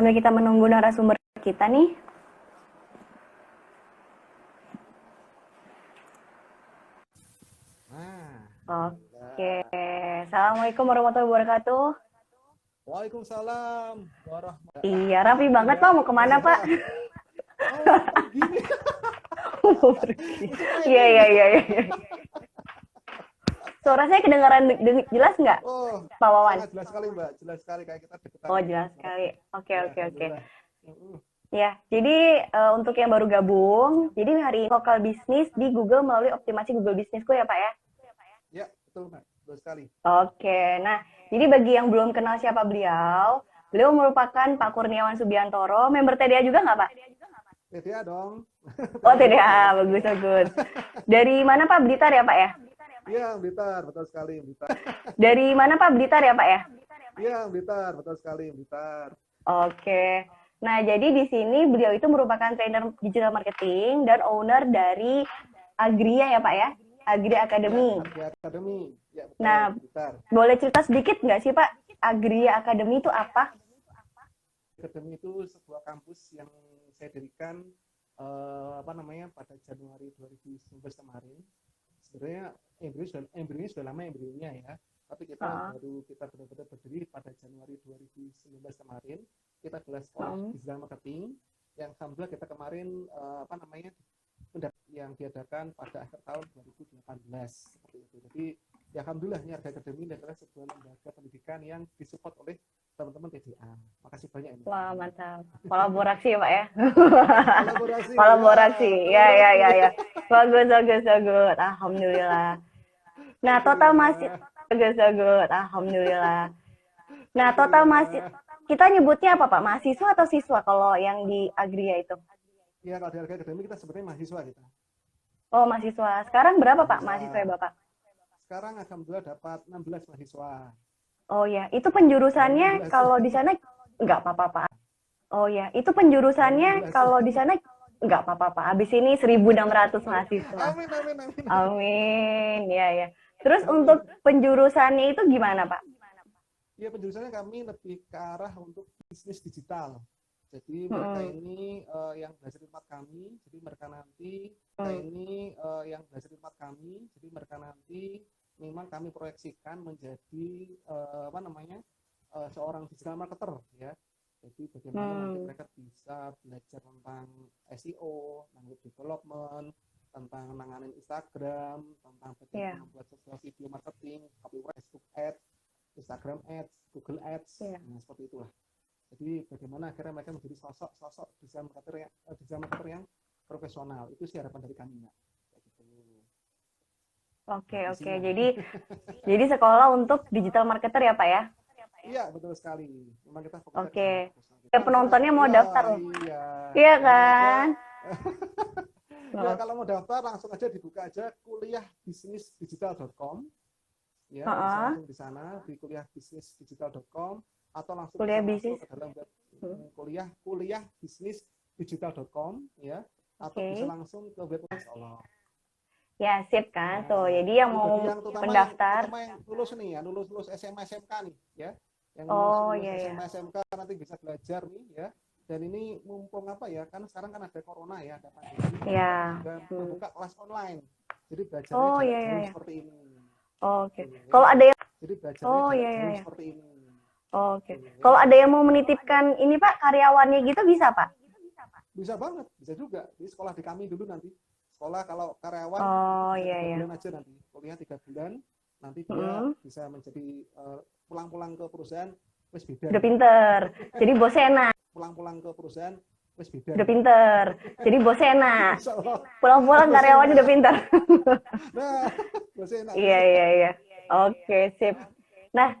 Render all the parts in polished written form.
sambil kita menunggu narasumber kita nih. Oke. Assalamualaikum warahmatullahi wabarakatuh. Waalaikumsalam warahmatullahi wabarakatuh. Iya, rapi banget Pak. Mau kemana Pak? Gini. Mau pergi. Iya. Suara saya kedengaran jelas nggak, Pak Wawan? Jelas sekali Mbak, jelas sekali kayak kita deketan. Oh, jelas sekali. Oke. Ya, jadi untuk yang baru gabung, jadi hari ini lokal bisnis di Google melalui optimasi Google Bisnisku ya Pak ya? Ya, betul Mbak, betul sekali. Oke, nah jadi bagi yang belum kenal siapa beliau merupakan Pak Kurniawan Subiantoro, member TDA juga nggak Pak? TDA dong. Oh TDA, bagus. Dari mana Pak? Blitar ya Pak ya? Iya, Blitar, betul sekali, Blitar. Dari mana Pak? Blitar ya Pak ya? Iya, Blitar, betul sekali, Blitar. Oke. Nah, jadi di sini beliau itu merupakan trainer digital marketing dan owner dari Agria ya Pak ya? Agri Academy. Ya, Agri Academy. Ya, betul, nah, Blitar. Boleh cerita sedikit nggak sih Pak? Agria Academy itu apa? Academy itu sebuah kampus yang saya dirikan pada Januari 2019 kemarin. Sebenarnya embrionya sudah lama embrionya ya, tapi kita benar-benar berdiri pada Januari 2019 kemarin. Kita gelar sekolah digital marketing yang alhamdulillah kita kemarin yang diadakan pada akhir tahun 2018 seperti itu. Jadi ya alhamdulillah ini Agri Academy adalah sebuah lembaga pendidikan yang disupport oleh teman-teman TDA. Makasih banyak ini. Wah, mantap. Kolaborasi ya Pak ya? Kolaborasi. Ya. Bagus. Alhamdulillah. Nah, total masih bagus. Alhamdulillah. Nah, total masih kita nyebutnya apa Pak? Mahasiswa atau siswa kalau yang di Agria itu? Iya, kalau di Agri Academy kita sebenarnya mahasiswa kita. Oh, mahasiswa. Sekarang berapa Pak mahasiswa ya Bapak? Sekarang alhamdulillah dapat 16 mahasiswa. Oh ya, itu penjurusannya kalau di sana nggak apa-apa Pak. Oh ya, itu penjurusannya kalau di sana nggak apa-apa Pak. Habis ini 1.600 mahasiswa. Amin. Ya. Terus untuk penjurusannya itu gimana Pak? Ya, penjurusannya kami lebih ke arah untuk bisnis digital. Jadi mereka ini yang belajar di tempat kami, jadi mereka nanti memang kami proyeksikan menjadi seorang digital marketer ya. Jadi bagaimana nanti mereka bisa belajar tentang SEO, language development, tentang menangani Instagram, tentang bagaimana membuat sebuah video marketing, copywriting, Facebook Ads, Instagram Ads, Google Ads, nah seperti itulah. Jadi bagaimana akhirnya mereka menjadi sosok digital marketer yang profesional. Itu sih harapan dari kami, Mbak. Oke. Jadi sekolah untuk digital marketer ya Pak ya? Iya, betul sekali. Memang kita fokus. Oke. Ya, penontonnya mau daftar loh. Iya kan? Ya, kalau mau daftar langsung aja dibuka aja kuliahbisnisdigital.com. Ya, bisa langsung di sana di kuliahbisnisdigital.com atau langsung masuk ke dalam web kuliahbisnisdigital.com ya, atau bisa langsung ke web Allah. Ya, sip kan tuh. Jadi yang mau pendaftar yang lulus nih ya, lulus SMA SMK nih ya. Yang lulus SMA SMK nanti bisa belajar nih ya. Dan ini mumpung kan sekarang kan ada corona ya, ada pandemi. Iya. Dan membuka kelas online. Jadi belajarnya seperti ini. Oke. Kalau ada yang seperti ini. Oke. Kalau ada yang mau menitipkan ini Pak, karyawannya gitu bisa Pak? Bisa banget, bisa juga. Di sekolah di kami dulu nanti. Sekolah kalau karyawan 3 bulan aja nanti. Kuliah 3 bulan, nanti dia bisa menjadi pulang-pulang ke perusahaan wis beda. Udah pinter. Jadi bosnya enak. Pulang-pulang ke perusahaan wis beda. Udah pinter. Jadi bosnya enak. Pulang-pulang karyawannya udah pinter. Nah, bosnya enak. Iya. Oke, sip. Nah,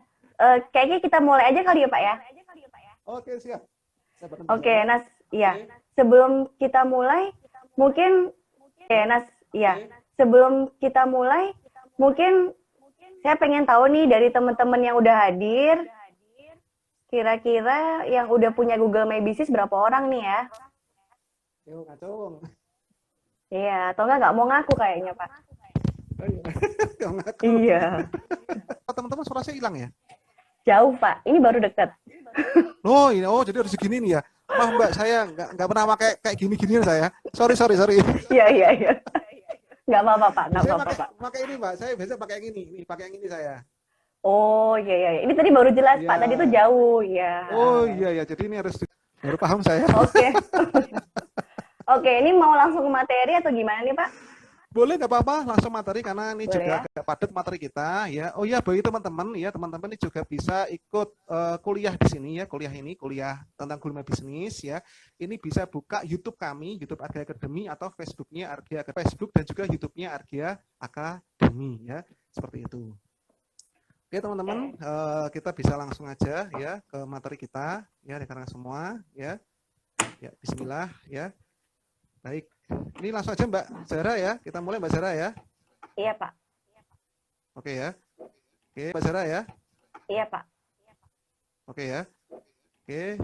kayaknya kita mulai aja kali ya Pak ya? Oke, siap. Oke, sebelum kita mulai, mungkin saya pengen tahu nih dari teman-teman yang udah hadir, kira-kira yang udah punya Google My Business berapa orang nih ya? Yuk, ngacung. Iya, atau nggak mau ngaku kayaknya Pak? Nggak ngaku. Iya. Teman-teman suara saya hilang ya? Jauh Pak, ini baru dekat. Oh, ini, oh jadi harus segini nih ya. Maaf Mbak, saya nggak pernah pakai kayak gini-ginian saya. Sorry, sorry, sorry. Iya, iya, iya. Nggak apa-apa, Pak. Nggak Biasanya apa-apa, pakai Pak. pakai ini Mbak. Saya biasa pakai yang ini. Nih, pakai yang ini saya. Oh, iya, iya, iya. Ini tadi baru jelas, Pak. Tadi tuh Iya. jauh, ya. Oh iya ya. Jadi ini harus baru paham saya. Oke. Oke, ini mau langsung ke materi atau gimana nih, Pak? Boleh nggak apa-apa langsung materi karena ini Boleh juga ya? agak padat materi kita ya. Oh ya bagi teman-teman ya teman-teman ini juga bisa ikut kuliah di sini ya kuliah tentang gulma bisnis ya. Ini bisa buka YouTube kami YouTube Argia Academy atau Facebooknya Argia Facebook dan juga YouTube-nya Argia Academy ya seperti itu. Oke teman-teman kita bisa langsung aja ya ke materi kita ya rekan-rekan semua ya. Ya Bismillah ya. Baik. Ini langsung aja Mbak Zara ya. Kita mulai Mbak Zara ya. Iya, Pak. Oke ya. Oke, Mbak Zara ya. Iya, Pak. Oke ya. Oke,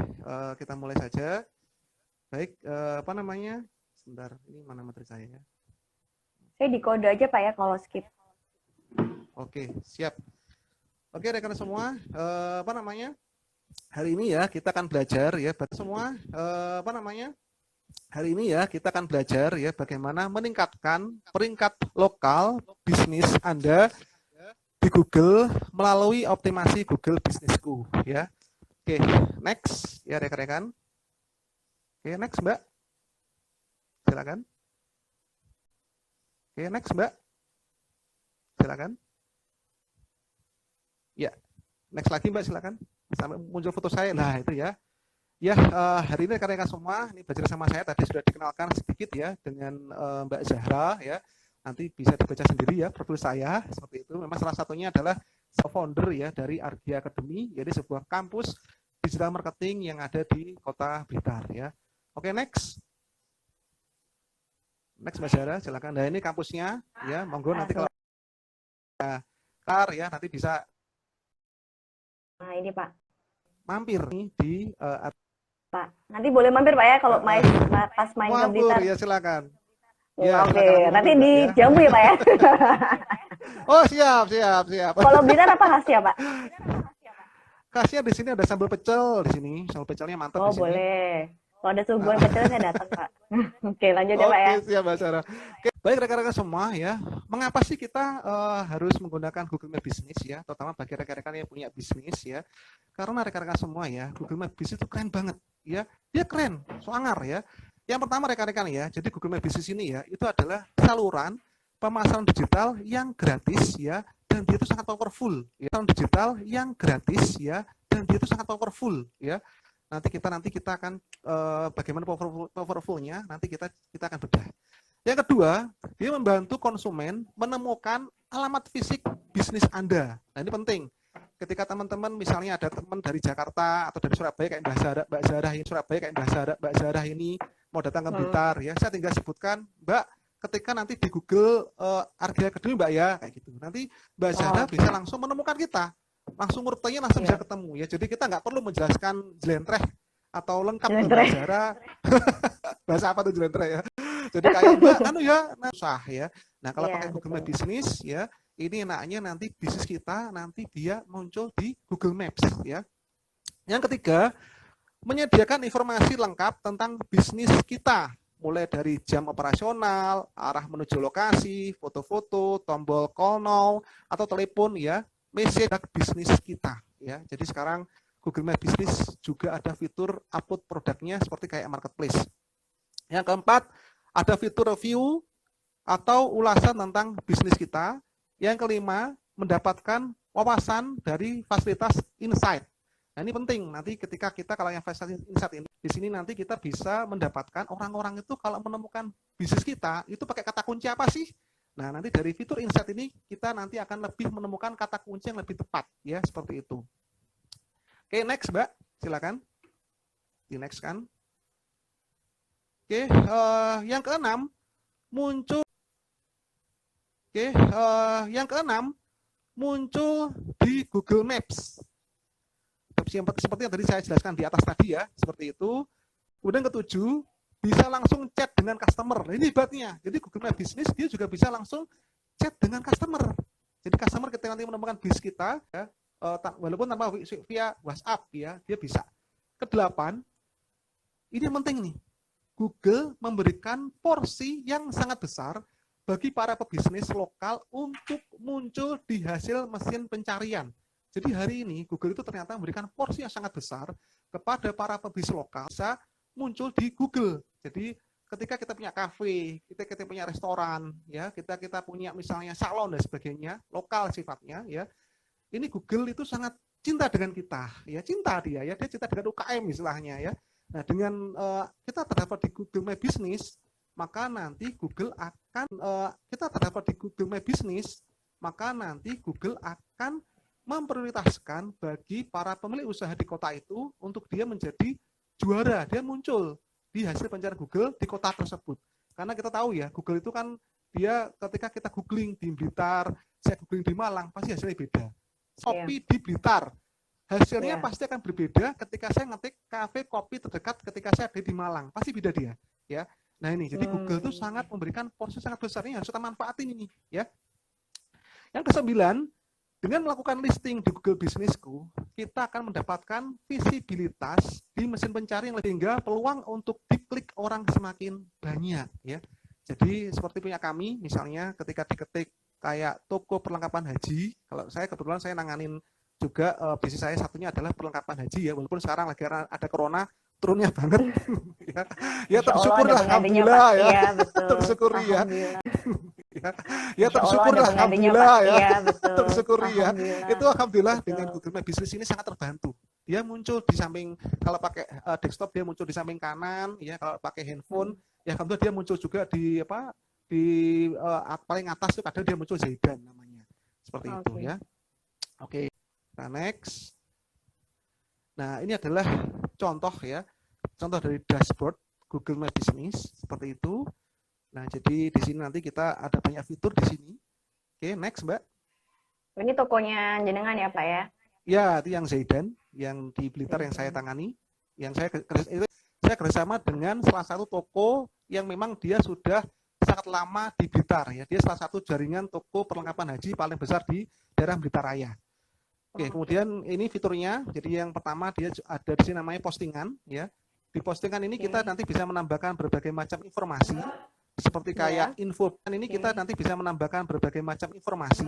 kita mulai saja. Baik, apa namanya? Sebentar, ini mana materi saya ya? Saya di kode aja, Pak ya, kalau skip. Oke, siap. Oke, rekan semua, apa namanya? Hari ini ya kita akan belajar ya, semua, apa namanya? Hari ini ya kita akan belajar ya bagaimana meningkatkan peringkat lokal bisnis Anda di Google melalui optimasi Google Bisnisku ya. Oke, next ya rekan-rekan. Oke, next Mbak. Silakan. Oke, next Mbak. Silakan. Ya, next lagi Mbak silakan. Sampai muncul foto saya. Nah, itu ya. Ya, hari ini rekan-rekan semua, ini belajar sama saya tadi sudah dikenalkan sedikit ya dengan Mbak Zahra ya. Nanti bisa dibaca sendiri ya profil saya seperti itu. Memang salah satunya adalah founder ya dari Argia Academy, jadi sebuah kampus digital marketing yang ada di Kota Blitar ya. Oke, next. Next Mbak Zahra, silakan. Nah, ini kampusnya ya. Monggo nanti kalau ya nanti bisa Nah, ini Pak. mampir nih di Pak, nanti boleh mampir Pak ya kalau pas main ke Blitar. Ya silakan. Ya, oke, nanti dijamu ya Pak ya. Oh siap, siap, siap. Kalau Blitar apa khasnya Pak? Khasnya di sini ada sambal pecel di sini, sambal pecelnya mantap di sini. Oh boleh. Kalau ada suguhan pecel saya datang Pak. Oke, lanjut ya Pak ya. Oke, siap Mbak Sarah. Oke, baik rekan-rekan semua ya. Mengapa sih kita harus menggunakan Google My Business ya, terutama bagi rekan-rekan yang punya bisnis ya. Karena rekan-rekan semua ya, Google My Business itu keren banget ya. Dia keren, sangar ya. Yang pertama rekan-rekan ya, jadi Google My Business ini ya, itu adalah saluran pemasaran digital yang gratis ya, dan dia itu sangat powerful. Ya. Pemasaran digital yang gratis ya, dan dia itu sangat powerful ya. Nanti kita akan bagaimana powerfulnya, nanti kita akan bedah. Yang kedua, dia membantu konsumen menemukan alamat fisik bisnis Anda. Nah ini penting. Ketika teman-teman misalnya ada teman dari Jakarta atau dari Surabaya kayak Mbak Zarah ini, Surabaya kayak Mbak Zarah ini mau datang ke Blitar ya, saya tinggal sebutkan Mbak ketika nanti di Google Argia Academy Mbak ya kayak gitu. Nanti Mbak Zarah bisa langsung menemukan kita. Langsung rutenya langsung bisa ketemu ya. Jadi kita nggak perlu menjelaskan jelentreh atau lengkap ke Mbak Zahra. Bahasa apa tuh jelentreh ya. Jadi kayak Mbak susah ya. Nah, kalau pakai Google My Business ya, ini enaknya nanti bisnis kita nanti dia muncul di Google Maps ya. Yang ketiga, menyediakan informasi lengkap tentang bisnis kita. Mulai dari jam operasional, arah menuju lokasi, foto-foto, tombol call now atau telepon ya. Message bisnis kita ya. Jadi sekarang Google My Business juga ada fitur upload produknya seperti kayak marketplace. Yang keempat, ada fitur review atau ulasan tentang bisnis kita. Yang kelima, mendapatkan wawasan dari fasilitas insight. Nah, ini penting. Nanti ketika kita kalau yang fasilitas insight ini di sini nanti kita bisa mendapatkan orang-orang itu kalau menemukan bisnis kita itu pakai kata kunci apa sih? Nah, nanti dari fitur insight ini kita nanti akan lebih menemukan kata kunci yang lebih tepat ya, seperti itu. Oke, next Mbak, silakan. Di next kan. Oke, yang keenam muncul. Oke, yang keenam muncul di Google Maps. Seperti yang tadi saya jelaskan di atas tadi ya, seperti itu. Kemudian ketujuh, bisa langsung chat dengan customer. Nah, ini hebatnya. Jadi Google My Business dia juga bisa langsung chat dengan customer. Jadi customer ketika nanti menemukan bisnis kita, ya, walaupun tanpa via WhatsApp ya, dia bisa. Kedelapan, ini yang penting nih, Google memberikan porsi yang sangat besar bagi para pebisnis lokal untuk muncul di hasil mesin pencarian. Jadi hari ini Google itu ternyata memberikan porsi yang sangat besar kepada para pebisnis lokal bisa muncul di Google. Jadi ketika kita punya kafe, kita punya restoran, ya, kita punya misalnya salon dan sebagainya, lokal sifatnya, ya, ini Google itu sangat cinta dengan kita, ya, cinta dia cinta dengan UKM istilahnya, ya. Nah, dengan kita terdapat di Google My Business, maka nanti Google akan kita terdapat di Google My Business, maka nanti Google akan memprioritaskan bagi para pemilik usaha di kota itu untuk dia menjadi juara, dia muncul di hasil pencarian Google di kota tersebut. Karena kita tahu ya, Google itu kan dia ketika kita googling di Blitar, saya googling di Malang, pasti hasilnya beda. Kopi di Blitar, hasilnya pasti akan berbeda ketika saya ngetik kafe kopi terdekat ketika saya ada di Malang, pasti beda dia, ya. Nah ini, jadi Google itu sangat memberikan porsi sangat besar, ini harus kita manfaatin ini, ya. Yang kesembilan, dengan melakukan listing di Google Bisnisku, kita akan mendapatkan visibilitas di mesin pencari sehingga peluang untuk diklik orang semakin banyak, ya. Jadi seperti punya kami, misalnya ketika diketik kayak toko perlengkapan haji, kalau saya kebetulan saya nanganin juga bisnis saya satunya adalah perlengkapan haji, ya, walaupun sekarang lagi ada corona turunnya banget. Ya tersyukurlah, alhamdulillah, ya, tersyukuri, ya. Ya tersyukurlah, alhamdulillah, ya, tersyukuri, ya. Itu alhamdulillah dengan Google My Business ini sangat terbantu. Dia muncul di samping, kalau pakai desktop dia muncul di samping kanan, ya, kalau pakai handphone ya alhamdulillah dia muncul juga di paling atas itu kadang dia muncul Zaidan namanya, seperti itu, ya. Oke, nah next. Nah ini adalah contoh, ya, contoh dari dashboard Google My Business seperti itu. Nah, jadi di sini nanti kita ada banyak fitur di sini. Oke, next, Mbak. Ini tokonya jenengan ya, Pak, ya? Ya, itu yang Zaidan, yang di Blitar yang saya tangani. Yang saya kerjasama dengan salah satu toko yang memang dia sudah sangat lama di Blitar, ya. Dia salah satu jaringan toko perlengkapan haji paling besar di daerah Blitar Raya. Oke, kemudian ini fiturnya. Jadi yang pertama dia ada di sini namanya postingan, ya. Di postingan ini kita nanti bisa menambahkan berbagai macam informasi. Seperti kayak info, ini kita nanti bisa menambahkan berbagai macam informasi,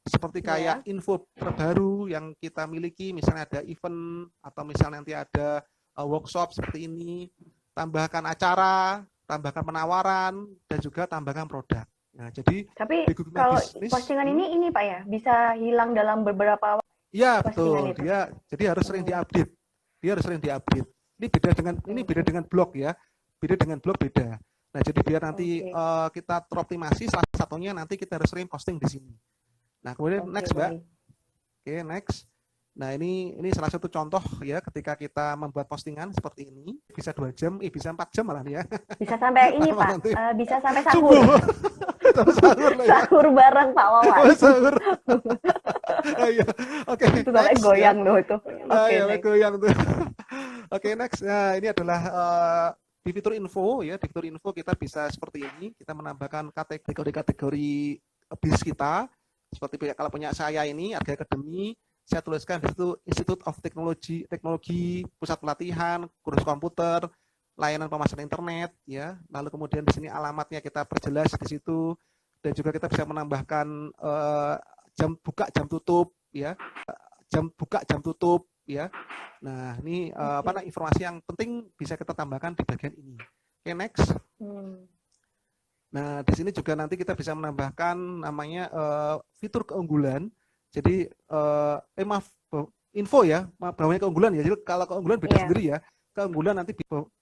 seperti kayak info terbaru yang kita miliki, misalnya ada event, atau misalnya nanti ada workshop seperti ini, tambahkan acara, tambahkan penawaran, dan juga tambahkan produk. Nah, jadi tapi kalau postingan ini Pak ya, bisa hilang dalam beberapa waktu. Ya, betul. Jadi harus sering diupdate. Dia harus sering diupdate. Ini beda dengan blog, ya. Beda dengan blog, beda. Nah, jadi biar nanti kita teroptimasi, salah satunya nanti kita harus sering posting di sini. Nah, kemudian next, Mbak. Oke, next. Nah, ini salah satu contoh, ya, ketika kita membuat postingan seperti ini, bisa 2 jam, bisa 4 jam malah, ya. Bisa sampai ini, Pak. Bisa sampai sahur. Sahur bareng Pak Wawan. Sahur. Iya. Oke. Itu sampai goyang loh itu. Oke, goyang tuh. Oke, next. Nah, ini adalah di fitur info, ya, di fitur info kita bisa seperti ini, kita menambahkan kategori-kategori bis kita, seperti kalau punya saya ini, Arga Academy, saya tuliskan di situ Institute of Teknologi, pusat pelatihan, kursus komputer, layanan pemasaran internet, ya, lalu kemudian di sini alamatnya kita perjelas di situ, dan juga kita bisa menambahkan jam buka, jam tutup, ya, jam buka, jam tutup, ya. Nah, ini informasi yang penting bisa kita tambahkan di bagian ini. Oke, next. Nah, di sini juga nanti kita bisa menambahkan namanya fitur keunggulan. Jadi info, ya, namanya keunggulan, ya. Jadi kalau keunggulan beda sendiri, ya. Keunggulan nanti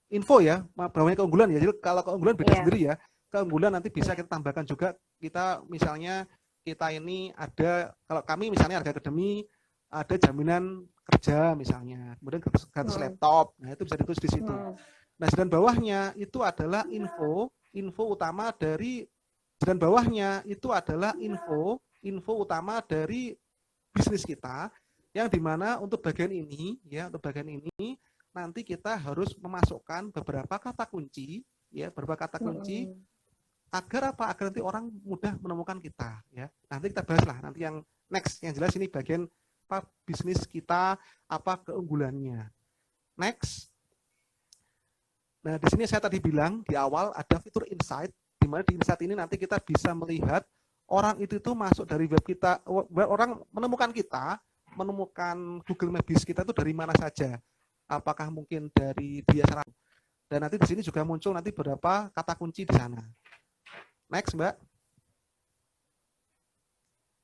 info, ya, namanya keunggulan, ya. Jadi kalau keunggulan beda sendiri, ya. Keunggulan nanti bisa kita tambahkan juga, kita misalnya kita ini ada, kalau kami misalnya Arga Academy ada jaminan kerja misalnya, kemudian gratis laptop, nah itu bisa ditulis di situ. Nah, dan bawahnya itu adalah info utama dari, dan bawahnya itu adalah info utama dari bisnis kita, yang dimana untuk bagian ini, ya, untuk bagian ini nanti kita harus memasukkan beberapa kata kunci, ya, beberapa kata kunci agar apa? Agar nanti orang mudah menemukan kita, ya. Nanti kita bahas lah, nanti yang next, yang jelas ini bagian apa bisnis kita, apa keunggulannya. Next. Nah, di sini saya tadi bilang di awal ada fitur insight, di mana di insight ini nanti kita bisa melihat orang itu tuh masuk dari web kita, orang menemukan kita, menemukan Google Maps kita itu dari mana saja. Apakah mungkin dari dia secara, dan nanti di sini juga muncul nanti beberapa kata kunci di sana. Next, Mbak.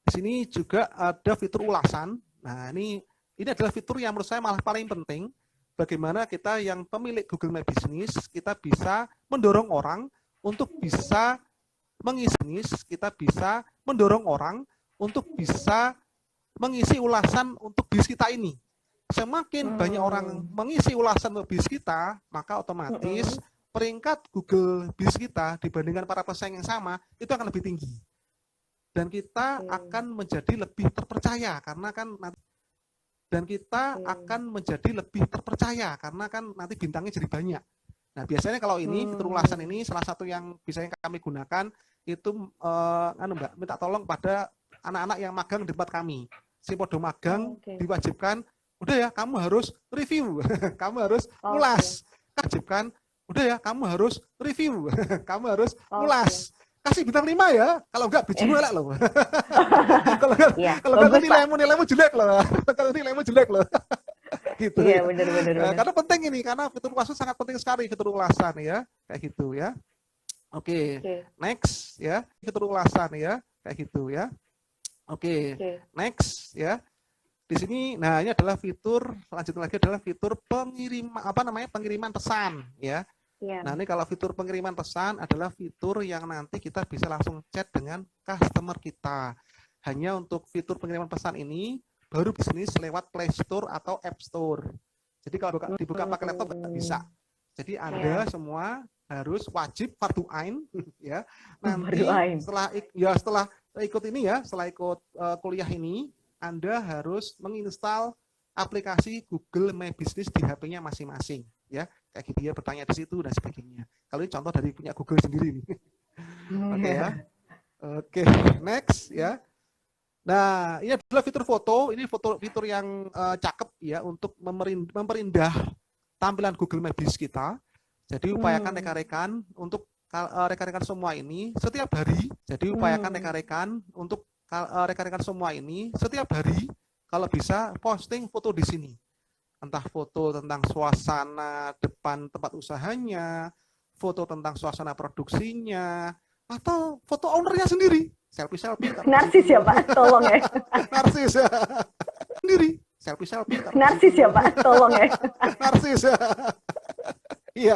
Di sini juga ada fitur ulasan. Nah, ini adalah fitur yang menurut saya malah paling penting. Bagaimana kita yang pemilik Google My Business, kita bisa mendorong orang untuk bisa mengisi bisnis, kita bisa mendorong orang untuk bisa mengisi ulasan untuk bisnis kita ini. Semakin banyak orang mengisi ulasan untuk bisnis kita, maka otomatis peringkat Google bisnis kita dibandingkan para pesaing yang sama, itu akan lebih tinggi. Dan kita akan menjadi lebih terpercaya, karena kan nanti bintangnya jadi banyak. Nah, biasanya kalau ini fitur ulasan ini salah satu yang bisa kami gunakan itu Mbak, minta tolong pada anak-anak yang magang di tempat kami. Si podo magang diwajibkan, udah ya kamu harus review, kamu harus ulas. Wajibkan, udah ya kamu harus review, kamu harus ulas. Kasih bintang 5 ya, kalau enggak bijimu elek loh. Kalau enggak nilaimu jelek loh. Kalau nilaimu jelek loh. Gitu. Iya, benar. Karena penting ini, karena fitur ulasan sangat penting sekali, fitur ulasan ya, kayak gitu ya. Oke. Next ya, fitur ulasan ya, kayak gitu ya. Oke. Next ya. Di sini, nah ini adalah fitur, lanjut lagi adalah fitur pengiriman pesan ya. Nah, ini kalau fitur pengiriman pesan adalah fitur yang nanti kita bisa langsung chat dengan customer kita. Hanya untuk fitur pengiriman pesan ini baru bisnis lewat Play Store atau App Store. Jadi kalau dibuka pakai laptop nggak bisa. Jadi Anda semua harus wajib fardu ain ya. Nanti setelah ikut ini ya, setelah ikut kuliah ini, Anda harus menginstal aplikasi Google My Business di HP-nya masing-masing ya, kayak gitu ya, bertanya di situ dan sebagainya. Kalau ini contoh dari punya Google sendiri nih. Oke ya. Oke, next ya. Nah, ini adalah fitur foto, ini fitur yang cakep ya untuk memperindah tampilan Google My Business kita. Jadi upayakan rekan-rekan untuk rekan-rekan semua ini setiap hari. Kalau bisa posting foto di sini. Entah foto tentang suasana depan tempat usahanya, foto tentang suasana produksinya, atau foto ownernya sendiri. Selfie. Narsis ya Pak, tolong ya. Narsis ya. Sendiri. Selfie. Narsis ya Pak, tolong ya. Narsis ya. Iya.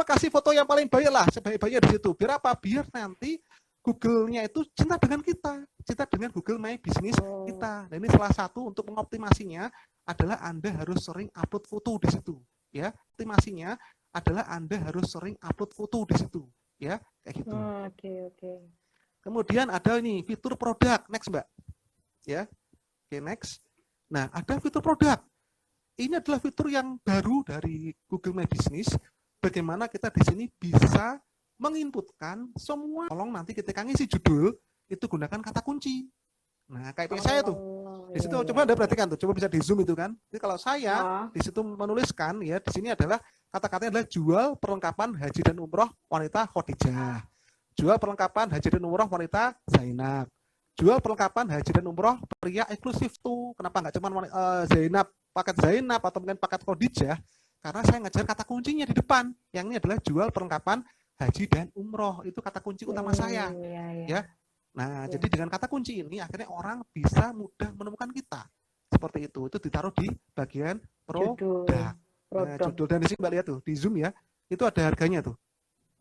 Kasih foto yang paling banyak lah, sebaik-baiknya di situ. Biar apa? Biar nanti Google-nya itu cinta dengan kita, cinta dengan Google My Business kita. Dan ini salah satu untuk mengoptimasinya adalah Anda harus sering upload foto di situ, ya. Optimasinya adalah Anda harus sering upload foto di situ, ya, kayak gitu. Oke. Kemudian ada ini fitur produk, next Mbak, ya. Oke, next. Nah, ada fitur produk. Ini adalah fitur yang baru dari Google My Business. Bagaimana kita di sini bisa menginputkan semua, tolong nanti ketika ngisi judul itu gunakan kata kunci. Nah, kayak saya tuh. Di situ coba Anda perhatikan tuh, coba bisa di zoom itu kan. Jadi kalau saya di situ menuliskan ya, di sini adalah kata-katanya adalah jual perlengkapan haji dan umroh wanita Khadijah. Jual perlengkapan haji dan umroh wanita Zainab. Jual perlengkapan haji dan umroh pria eksklusif tuh. Kenapa nggak cuma Zainab, paket Zainab atau mungkin paket Khadijah? Karena saya ngejar kata kuncinya di depan. Yang ini adalah jual perlengkapan haji dan umroh, itu kata kunci utama saya, ya. Nah, jadi dengan kata kunci ini akhirnya orang bisa mudah menemukan kita. Seperti itu ditaruh di bagian produk. Nah, judul dan di sini Mbak lihat tuh di zoom ya, itu ada harganya tuh.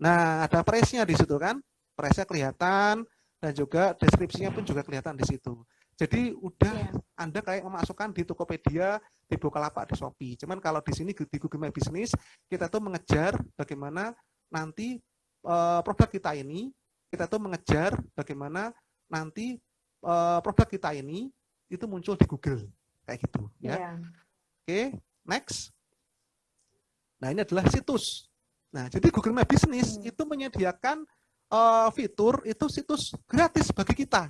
Nah, ada price-nya di situ kan, price-nya kelihatan dan juga deskripsinya pun juga kelihatan di situ. Jadi udah Anda kayak memasukkan di Tokopedia, di Bukalapak, di Shopee. Cuman kalau di sini di Google My Business kita tuh mengejar bagaimana nanti produk kita ini itu muncul di Google kayak gitu ya. Oke, next. Nah, ini adalah situs. Nah, jadi Google My Business itu menyediakan fitur itu situs gratis bagi kita.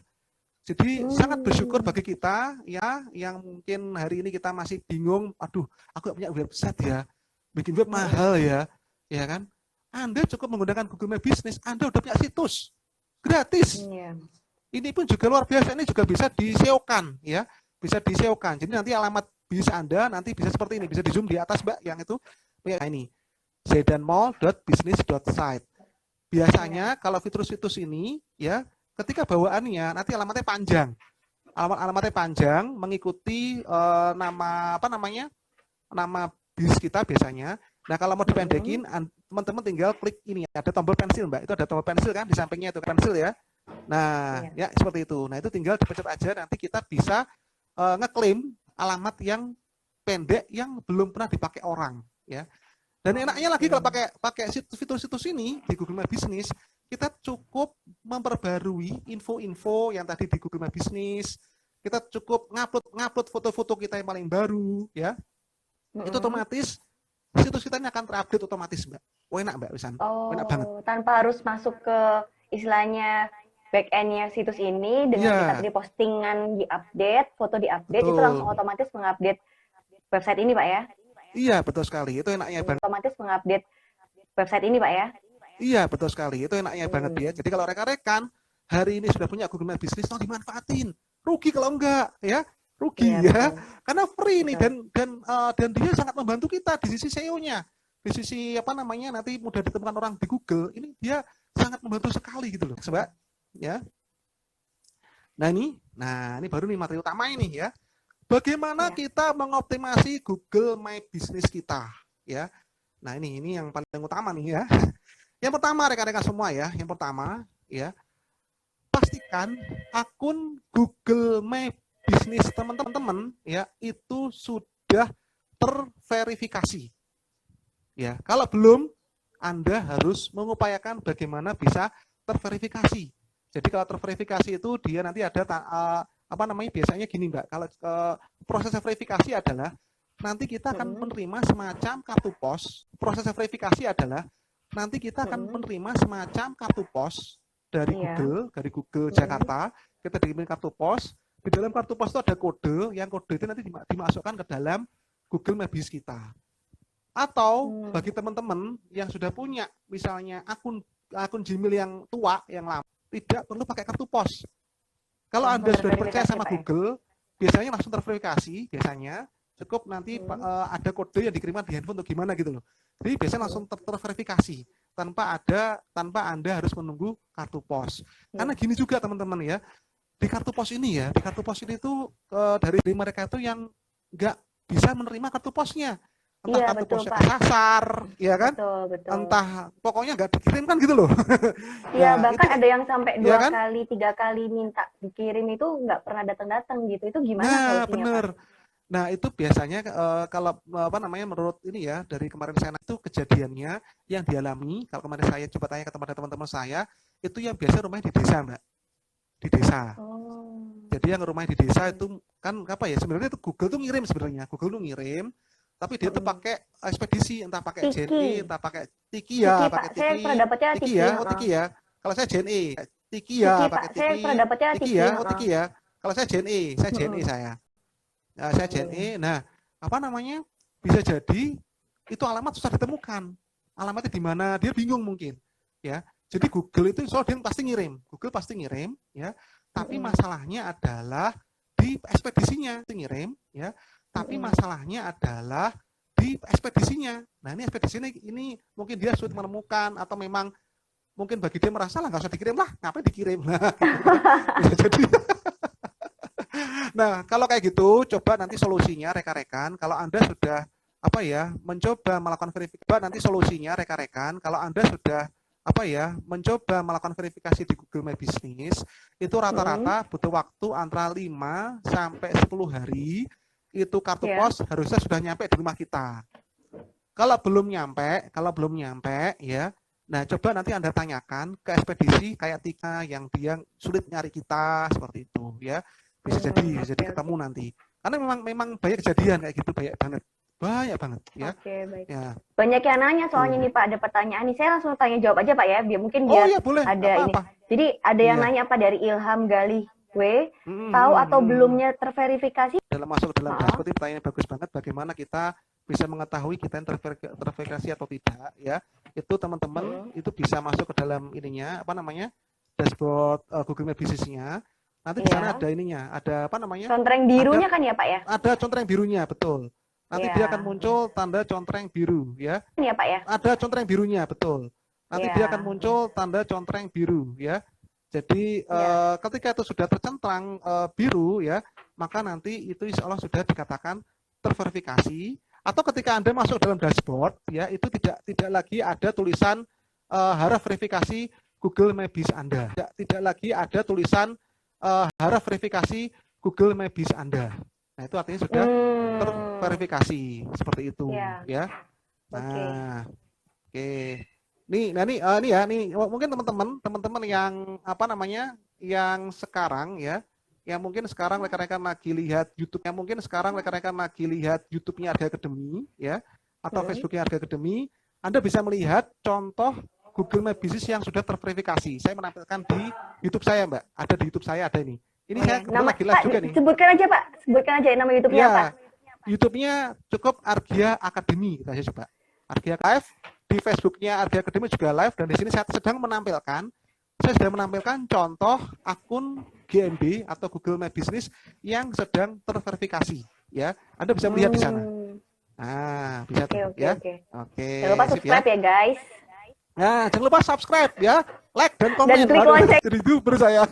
Jadi sangat bersyukur bagi kita ya yang mungkin hari ini kita masih bingung, aduh aku nggak punya website ya, bikin web mahal ya kan? Anda cukup menggunakan Google My Business, Anda udah punya situs gratis. Iya. Ini pun juga luar biasa, ini juga bisa di-SEO-kan ya, bisa di-SEO-kan. Jadi nanti alamat bisnis Anda nanti bisa seperti ini, bisa di zoom di atas Mbak, yang itu kayak ini, zaidanmall.business.site. Biasanya kalau fitur-fitur ini ya, ketika bawaannya nanti alamatnya panjang, alamatnya panjang mengikuti nama apa namanya, nama bis kita biasanya. Nah kalau mau dipendekin, teman-teman tinggal klik ini, ada tombol pensil Mbak, itu ada tombol pensil kan di sampingnya itu pensil ya. Nah ya seperti itu. Nah itu tinggal dipencet aja, nanti kita bisa ngeklaim alamat yang pendek yang belum pernah dipakai orang ya. Dan enaknya lagi kalau pakai fitur-fitur ini di Google My Business, kita cukup memperbarui info-info yang tadi di Google My Business. Kita cukup ngupload foto-foto kita yang paling baru, ya. Itu otomatis situs kita ini akan terupdate otomatis, Mbak. Oh, enak, Mbak Wisan. Enak banget. Tanpa harus masuk ke istilahnya back end-nya situs ini, dengan kita tadi postingan di-update, foto di-update, itu langsung otomatis mengupdate website ini, Pak ya? Iya, betul sekali. Itu enaknya banget. Otomatis mengupdate website ini, Pak ya? Iya, betul sekali. Itu enaknya banget ya. Jadi kalau rekan-rekan hari ini sudah punya Google My Business, tolong dimanfaatin. Rugi kalau enggak, ya. Rugi ya. Karena free nih dan dia sangat membantu kita di sisi SEO-nya. Di sisi apa namanya, nanti mudah ditemukan orang di Google. Ini dia sangat membantu sekali gitu loh, Mbak. Ya. Nah, ini baru nih materi utama ini ya. Bagaimana kita mengoptimasi Google My Business kita, ya? Nah ini yang paling utama nih ya. Yang pertama rekan-rekan semua ya, yang pertama ya, pastikan akun Google My Business teman-teman ya itu sudah terverifikasi. Ya, kalau belum, Anda harus mengupayakan bagaimana bisa terverifikasi. Jadi kalau terverifikasi itu dia nanti ada biasanya gini Mbak, kalau proses verifikasi adalah nanti kita akan menerima semacam kartu pos. Proses verifikasi adalah nanti kita akan menerima semacam kartu pos dari Google Jakarta. Kita diberikan kartu pos. Di dalam kartu pos itu ada kode, yang kode itu nanti dimasukkan ke dalam Google My Business kita. Atau bagi teman-teman yang sudah punya misalnya akun Gmail yang tua, yang lama, tidak perlu pakai kartu pos. Kalau Anda sudah percaya sama Google, biasanya langsung terverifikasi, biasanya cukup nanti ada kode yang dikirimkan di handphone atau gimana gitu loh. Jadi biasanya langsung terverifikasi tanpa Anda harus menunggu kartu pos. Karena gini juga teman-teman ya, di kartu pos ini itu dari mereka itu yang nggak bisa menerima kartu posnya. Entah kartu posnya kesasar, ya kan? Betul. Entah pokoknya nggak dikirimkan gitu loh. Iya, bahkan ada yang sampai 2 kali, 3 kali minta dikirim itu nggak pernah datang-datang gitu. Itu gimana solusinya, bener. Pak? Nah, itu biasanya kalau menurut ini ya, dari kemarin saya itu kejadiannya yang dialami, kalau kemarin saya coba tanya ke teman-teman saya, itu yang biasa rumahnya di desa, Mbak. Di desa. Jadi yang rumahnya di desa itu kan sebenarnya itu Google tuh ngirim sebenarnya. Google tuh ngirim, tapi dia tuh pakai ekspedisi, entah pakai JNE, entah pakai Tiki ya, pakai Tiki. Saya pernah dapatnya Tiki ya, Tiki ya. Kalau saya JNE, Tiki ya, pakai Tiki. Saya pernah dapatnya Tiki ya, Tiki ya. Kalau saya JNE, saya. Nah, saya JNE. Nah, bisa jadi itu alamat susah ditemukan. Alamatnya di mana? Dia bingung mungkin, ya. Jadi Google itu dia pasti ngirim, ya. Tapi masalahnya adalah di ekspedisinya ngirim, ya. Tapi masalahnya adalah di ekspedisinya. Nah, ini ekspedisinya ini mungkin dia sulit menemukan atau memang mungkin bagi dia merasa lah nggak usah dikirim lah, ngapain dikirim? Nah, gitu. Jadi nah, kalau kayak gitu, coba nanti solusinya rekan-rekan, kalau Anda sudah mencoba melakukan verifikasi, nanti solusinya rekan-rekan, kalau Anda sudah mencoba melakukan verifikasi di Google My Business, itu rata-rata butuh waktu antara 5 sampai 10 hari, itu kartu pos harusnya sudah nyampe di rumah kita. Kalau belum nyampe ya, nah coba nanti Anda tanyakan ke ekspedisi kayak Tika yang dia sulit nyari kita, seperti itu ya. Bisa jadi ketemu nanti. Karena memang banyak kejadian kayak gitu, banyak banget ya. Oke, baik. Ya. Banyak yang nanya soalnya nih Pak, ada pertanyaan nih. Saya langsung tanya jawab aja Pak ya, biar mungkin iya, boleh. ada ini. Jadi ada yang nanya Pak dari Ilham Galih tahu atau belumnya terverifikasi? Dalam masuk ke dalam dashboard ini pertanyaan bagus banget. Bagaimana kita bisa mengetahui kita yang terverifikasi atau tidak ya? Itu teman-teman itu bisa masuk ke dalam ininya apa namanya dashboard Google My Business-nya. Nanti di sana ada ininya, ada apa namanya? Contreng birunya kan ya Pak ya? Ada contreng birunya, betul. Nanti dia akan muncul tanda contreng biru ya. Ya Pak ya? Ada contreng birunya, betul. Nanti dia akan muncul tanda contreng biru ya. Jadi ketika itu sudah tercentrang biru ya, maka nanti itu insya Allah sudah dikatakan terverifikasi. Atau ketika Anda masuk dalam dashboard ya, itu tidak lagi ada tulisan huruf verifikasi Google My Business Anda. Tidak lagi ada tulisan huruf verifikasi Google My Business Anda. Nah, itu artinya sudah terverifikasi seperti itu ya. Nah, oke. Nih mungkin teman-teman yang apa namanya, yang sekarang ya, yang mungkin sekarang rekan-rekan lagi lihat YouTube, yang mungkin sekarang rekan-rekan lagi lihat YouTube-nya Arga Academy ya, atau Facebook-nya Arga Academy, Anda bisa melihat contoh Google My Business yang sudah terverifikasi. Saya menampilkan di YouTube saya, Mbak. Ada di YouTube saya, ada ini. Ini saya lagi live juga nih. Sebutkan aja Pak, sebutkan aja nama YouTube-nya apa. YouTube-nya cukup Argia Academy, kita aja coba. Argia Live, di Facebook-nya Argia Academy juga live, dan di sini saya sedang menampilkan, saya sudah menampilkan contoh akun GMB atau Google My Business yang sedang terverifikasi. Ya, Anda bisa melihat di sana. Nah, bisa tuh ya. Oke. Jangan lupa subscribe ya guys. Nah, jangan lupa subscribe ya, like dan komen. Dan klik lonceng. Jadi YouTuber saya.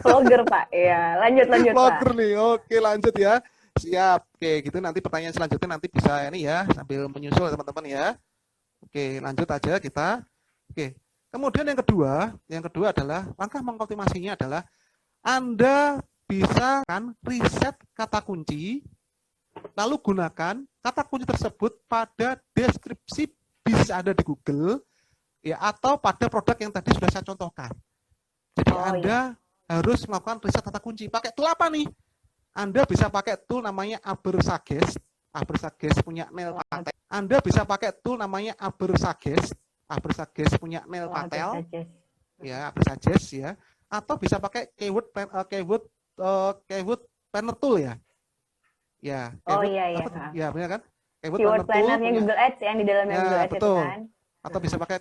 Vlogger Pak, ya. Lanjut Vlogger Pak. nih, oke lanjut ya. Siap, oke gitu nanti pertanyaan selanjutnya nanti bisa ini ya, sambil menyusul teman-teman ya. Oke, lanjut aja kita. Oke, kemudian yang kedua adalah langkah mengoptimasinya adalah Anda bisa kan riset kata kunci, lalu gunakan kata kunci tersebut pada deskripsi bisnis Anda di Google, ya atau pada produk yang tadi sudah saya contohkan. Jadi Anda harus melakukan riset kata kunci. Pakai tool apa nih? Anda bisa pakai tool namanya Abersages. Abersages punya Neil Patel. Anda bisa pakai tool namanya Abersages. Abersages punya Neil Patel. Ya, Abersages ya. Atau bisa pakai keyword planner tool ya. Ya. Ya, benar kan? Keyword planner-nya Google Ads yang di dalamnya Google Ads betul. itu kan. Atau bisa pakai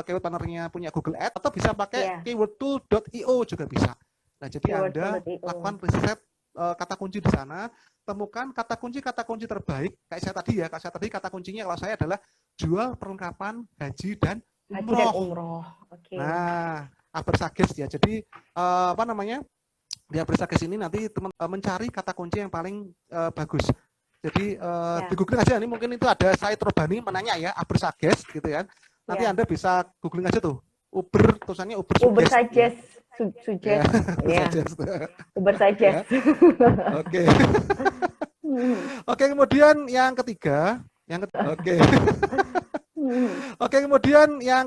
keyword planner-nya punya Google Ads, atau bisa pakai keywordtool.io juga bisa. Nah, jadi Anda lakukan riset kata kunci di sana, temukan kata kunci terbaik. Kayak saya tadi kata kuncinya kalau saya adalah jual perlengkapan haji dan umroh. Oke. Nah, Abersages ya. Jadi apa namanya? Di Abersages ini nanti teman mencari kata kunci yang paling bagus. Jadi di Google aja, ini mungkin itu ada Said Robani menanya ya, Abersages gitu kan. Nanti Anda bisa googling aja tuh. Uber, tulisannya Uber Suggest. Uber Suggest. Oke. Oke, kemudian yang ketiga, Oke, kemudian yang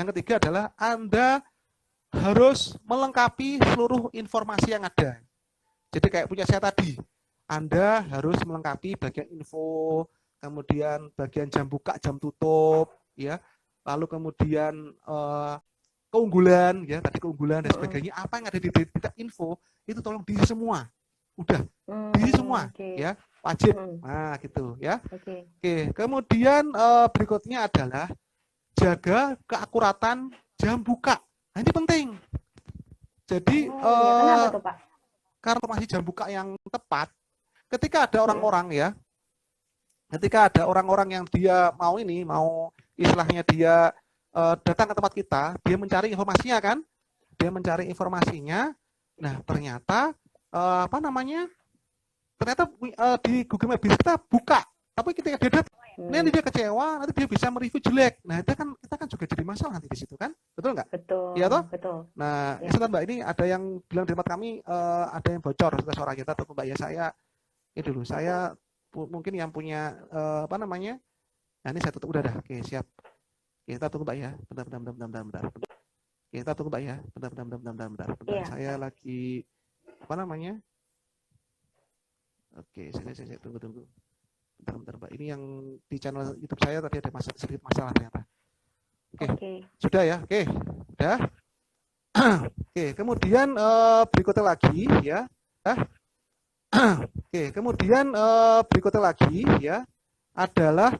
ketiga adalah Anda harus melengkapi seluruh informasi yang ada. Jadi kayak punya saya tadi, Anda harus melengkapi bagian info, kemudian bagian jam buka, jam tutup, ya. Lalu kemudian keunggulan, ya tadi keunggulan dan sebagainya. Apa yang ada di info itu tolong diisi semua. Udah, diisi semua, ya wajib. Nah, gitu, ya. Oke. Kemudian berikutnya adalah jaga keakuratan jam buka. Nah, ini penting. Jadi kenapa tuh, Pak? Karena informasi jam buka yang tepat, ketika ada orang-orang yang dia mau istilahnya dia datang ke tempat kita, dia mencari informasinya kan, nah ternyata ternyata di Google My Business kita buka, tapi ketika dia datang, nanti dia kecewa, nanti dia bisa mereview jelek, nah itu kan kita kan juga jadi masalah nanti di situ kan, betul nggak? Betul. Iya toh? Betul. Nah, Mbak, ini ada yang bilang di tempat kami ada yang bocor suara kita, atau Mbak ya saya mungkin yang punya nah ini saya tutup udah dah, oke siap. Kita tunggu Mbak ya, bentar. Kita tunggu Mbak ya, bentar. Saya lagi Oke, saya tunggu. Bentar Mbak. Ini yang di channel YouTube saya tadi ada sedikit masalah ternyata. Oke. Sudah ya? Oke. Sudah? Oke, kemudian berikutnya lagi ya. Oke, kemudian berikutnya lagi ya adalah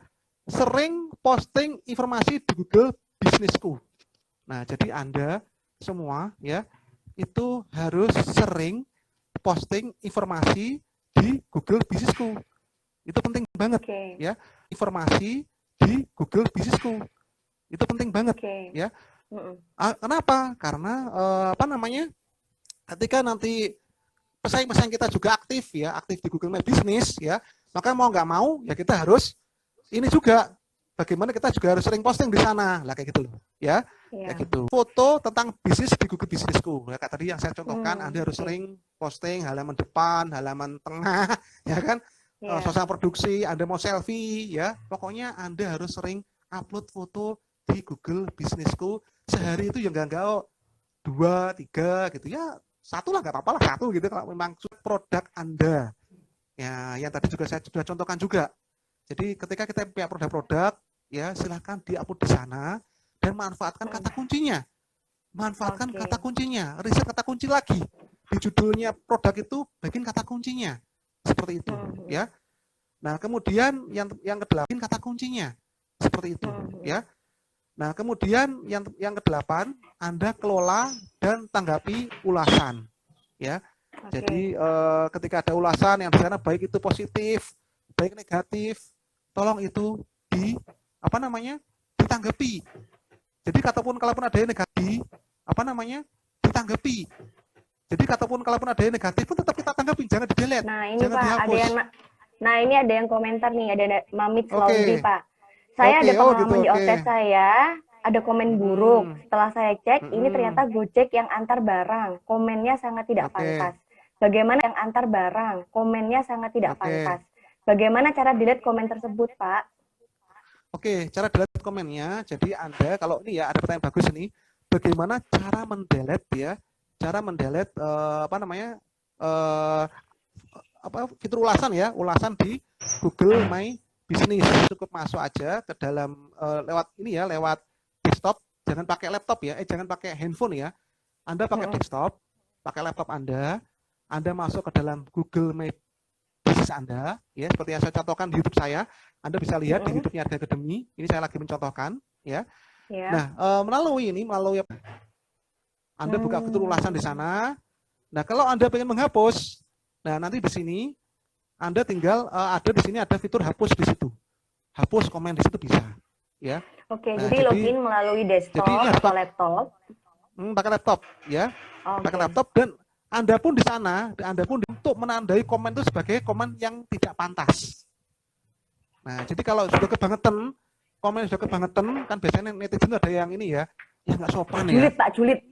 sering posting informasi di Google Bisnisku. Nah, jadi Anda semua ya itu harus sering posting informasi di Google Bisnisku. Itu penting banget ya. Informasi di Google Bisnisku. Itu penting banget ya. Kenapa? Karena apa namanya? Ketika nanti pesaing-pesaing kita juga aktif ya, aktif di Google My Business ya, maka mau nggak mau ya kita harus ini juga bagaimana kita juga harus sering posting di sana lah kayak gitu loh ya. Kayak gitu. Foto tentang bisnis di Google Bisnisku. Ya, kayak tadi yang saya contohkan, Anda harus sering posting halaman depan, halaman tengah, ya kan? Sosial produksi, Anda mau selfie, ya. Pokoknya Anda harus sering upload foto di Google Bisnisku. Sehari itu ya nggak 2, 3 gitu ya. 1 lah nggak apa-apa lah, 1 gitu kalau memang produk Anda. Ya, yang tadi juga saya sudah contohkan juga. Jadi ketika kita punya produk-produk, ya silahkan di-upload di sana dan manfaatkan kata kuncinya. Manfaatkan kata kuncinya, riset kata kunci lagi. Di judulnya produk itu bikin kata kuncinya. Seperti itu, ya. Nah, kemudian yang ke-8 kata kuncinya. Seperti itu, ya. Nah, kemudian yang ke-8, Anda kelola dan tanggapi ulasan, ya. Jadi ketika ada ulasan yang di sana baik itu positif, baik negatif, tolong itu ditanggapi. Jadi kalaupun ada yang negatif, ditanggapi. Jadi kalaupun ada yang negatif pun tetap kita tanggapi, jangan di-delete, nah, ini jangan Pak, dihapus. ini ada yang komentar nih, ada Mamit Laudi, Pak. Saya ada pengalaman di outlet saya, ada komen buruk. Setelah saya cek, ini ternyata Gojek yang antar barang. Komennya sangat tidak pantas. Bagaimana yang antar barang? Komennya sangat tidak pantas. Bagaimana cara delete komen tersebut, Pak? Oke, cara delete komennya. Jadi Anda kalau ini ya ada pertanyaan bagus ini. Bagaimana cara mendelete ya? Cara mendelete fitur ulasan ya, ulasan di Google My Business. Cukup masuk aja ke dalam lewat desktop. Jangan pakai laptop ya. Jangan pakai handphone ya. Anda pakai desktop, pakai laptop Anda masuk ke dalam Google My Business Anda, ya seperti yang saya contohkan di YouTube saya. Anda bisa lihat di YouTube-nya ada Academy. Ini saya lagi mencontohkan, ya. Nah, melalui Anda buka fitur ulasan di sana. Nah, kalau Anda ingin menghapus, nah nanti di sini Anda tinggal ada di sini ada fitur hapus di situ. Hapus komen di situ bisa, ya. Oke, nah, jadi login melalui desktop atau laptop. Pakai laptop, ya. Pakai laptop dan Anda pun di sana, untuk menandai komen itu sebagai komen yang tidak pantas. Nah, jadi kalau sudah kebangetan, komen sudah kebangetan, kan biasanya netizen ada yang ini ya nggak sopan ya. Julid, Pak, julid.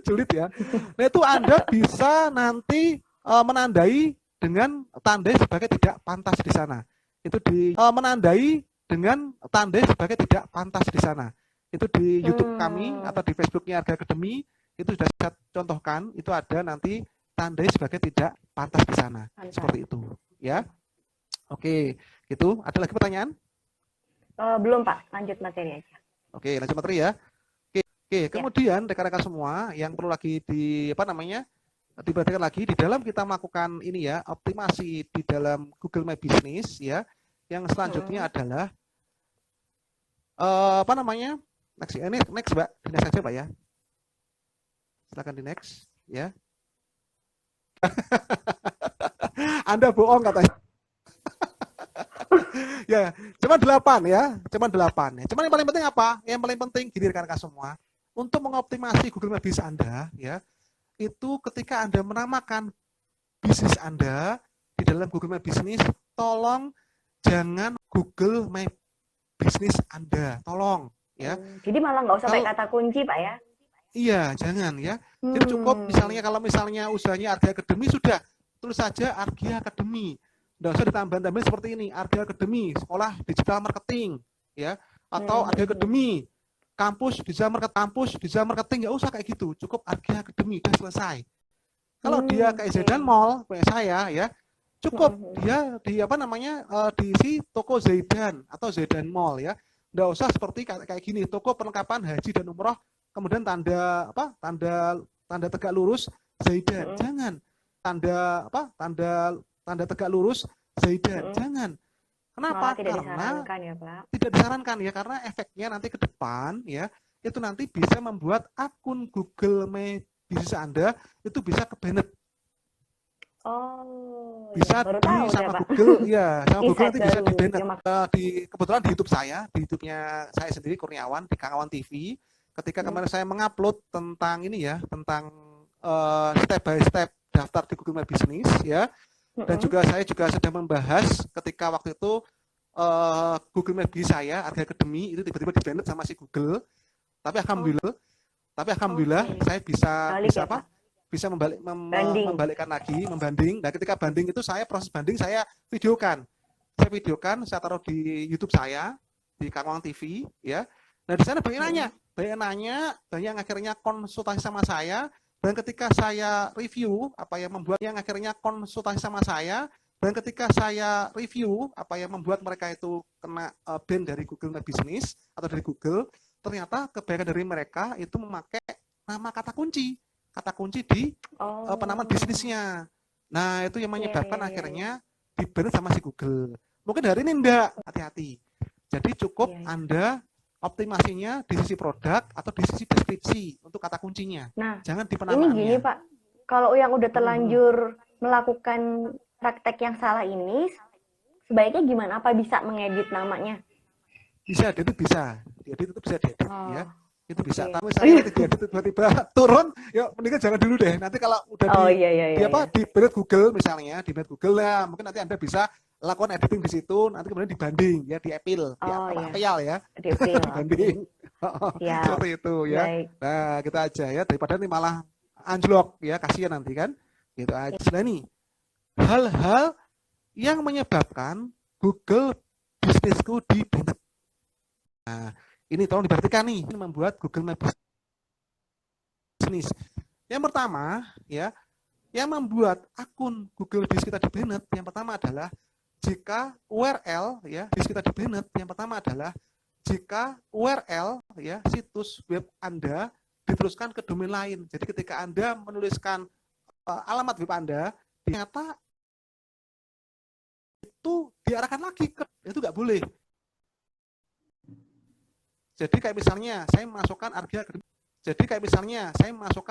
Julid ya. Nah, itu Anda bisa nanti menandai dengan tandai sebagai tidak pantas di sana. Itu menandai dengan tandai sebagai tidak pantas di sana. Itu di YouTube kami atau di Facebooknya Arga Academy. Itu sudah saya contohkan, itu ada nanti tandai sebagai tidak pantas di sana. Seperti itu, ya. Oke, gitu. Ada lagi pertanyaan? Belum, Pak. Lanjut materi aja. Oke, lanjut materi ya. Oke, kemudian rekan-rekan semua yang perlu lagi diperhatikan lagi di dalam kita melakukan ini ya, optimasi di dalam Google My Business ya. Yang selanjutnya adalah next, Mbak. Next saja, Pak ya. Silakan di next, ya. Anda bohong katanya. Ya, cuma 8 ya. Cuma yang paling penting apa? Yang paling penting gini rekan-rekan semua, untuk mengoptimasi Google My Business Anda, ya, itu ketika Anda menamakan bisnis Anda di dalam Google My Business, tolong jangan Google My Business Anda, tolong, ya. Jadi malah nggak usah pakai kata kunci, Pak ya? Iya, jangan ya. Jadi cukup kalau misalnya usahanya Arga Academy, sudah tulis saja Arga Academy. Nggak usah ditambah-tambahin seperti ini, Arga Academy, sekolah digital marketing, ya, atau Arga Academy, kampus digital marketing, nggak usah kayak gitu. Cukup Arga Academy, udah selesai. Kalau dia kayak Zaidan Mall, kayak saya, ya, cukup dia diisi toko Zaidan atau Zaidan Mall, ya. Nggak usah seperti kayak gini, toko perlengkapan haji dan umroh kemudian tanda apa? Tanda tegak lurus Zaidan. Jangan. Tanda apa? Tanda tegak lurus Zaidan. Jangan. Kenapa? Malah tidak Karena disarankan ya, Pak. tidak disarankan ya, karena efeknya nanti ke depan ya, itu nanti bisa membuat akun Google My Business Anda itu bisa ke-banned. Oh, Bisa ya, baru di tahu saya, sama Pak. Google ya, sama Google Insight nanti bisa baru. di-banned. Terima Kebetulan di YouTube saya, di YouTube-nya saya sendiri Kurniawan di Kangawan TV, ketika kemarin saya mengupload tentang ini ya, tentang step by step daftar di Google My Business ya, dan juga saya juga sedang membahas ketika waktu itu Google My Business saya, Arga Academy itu tiba-tiba di-banned sama si Google. Tapi alhamdulillah saya bisa Balik ya, apa? Pak. Bisa Banding. membalikkan lagi, membanding. Nah, ketika banding itu proses banding saya videokan. Saya taruh di YouTube saya, di Kangawan TV ya. Nah, di sana banyak nanya, banyak yang akhirnya konsultasi sama saya, dan ketika saya review apa yang membuat yang akhirnya konsultasi sama saya, dan ketika saya review apa yang membuat mereka itu kena ban dari Google My Business atau dari Google, ternyata kebanyakan dari mereka itu memakai nama kata kunci di penamaan bisnisnya. Nah, itu yang menyebabkan akhirnya di-ban sama si Google. Mungkin hari ini enggak, hati-hati. Jadi cukup Anda optimasinya di sisi produk atau di sisi deskripsi untuk kata kuncinya. Nah, jangan di penamaannya. Ini gini, Pak. Kalau yang udah terlanjur melakukan praktek yang salah ini, sebaiknya gimana? Apa bisa mengedit namanya? Bisa, itu bisa. Edit itu bisa diedit ya. Itu bisa. Tapi Iya. saya tidak tiba-tiba turun, ya mendingan jangan dulu deh. Nanti kalau udah di Google misalnya, di Google lah, mungkin nanti Anda bisa lakukan editing di situ, nanti kemudian dibanding ya, diapil, apel ya. Dibanding. Seperti itu ya. Baik. Nah, kita aja ya, daripada ini malah anjlok ya, kasihan nanti kan. Gitu aja. Nah, ini hal-hal yang menyebabkan Google bisnisku di-banned. Nah, ini tolong diperhatikan nih, ini membuat Google My Business. Yang pertama, ya, yang membuat akun Google Business kita di-banned, yang pertama adalah jika URL ya bisnis kita di-banned, yang pertama adalah jika URL ya situs web Anda diteruskan ke domain lain. Jadi ketika Anda menuliskan alamat web Anda, ternyata itu diarahkan lagi ke itu nggak boleh. Jadi kayak misalnya saya masukkan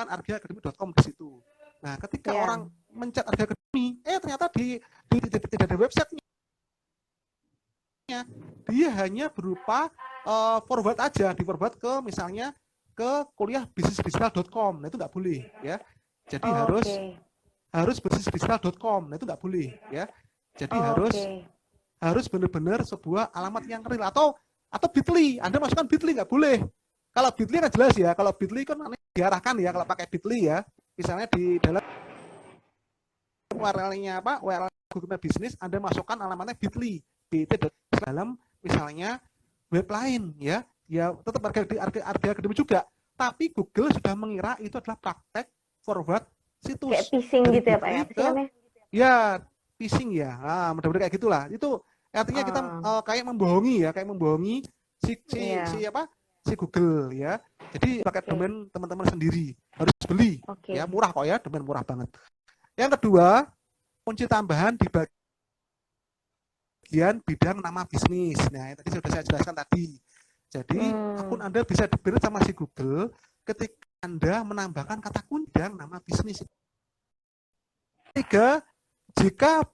argiacademy.com di situ. Nah, ketika orang mencet Arga Academy, ternyata tidak ada websitenya. Dia hanya berupa forward aja, di-forward ke misalnya ke kuliah bisnisdigital.com. Nah, itu nggak boleh ya. Jadi harus bisnisdigital.com. Nah, itu nggak boleh ya. Jadi harus benar-benar sebuah alamat yang real atau Bitly. Anda masukkan Bitly nggak boleh. Kalau Bitly kan jelas ya. Kalau Bitly kan diarahkan ya. Kalau pakai Bitly ya, misalnya di dalam URL-nya URL Google My Business, Anda masukkan alamatnya Bitly. Dalam misalnya web lain ya tetap Arga Academy juga. Tapi Google sudah mengira itu adalah praktek forward situs. Kayak phishing gitu ya, Pak ya? Ya, phishing ya. Mudah-mudahan kayak gitulah. Itu artinya kita kayak membohongi si Google ya. Jadi pakai domain teman-teman sendiri, harus beli. Ya, murah kok ya, domain murah banget. Yang kedua, kunci tambahan di bagian bidang nama bisnis. Nah, yang tadi sudah saya jelaskan tadi. Jadi, akun Anda bisa di-banned sama si Google ketika Anda menambahkan kata kunci bidang nama bisnis. Ketiga, jika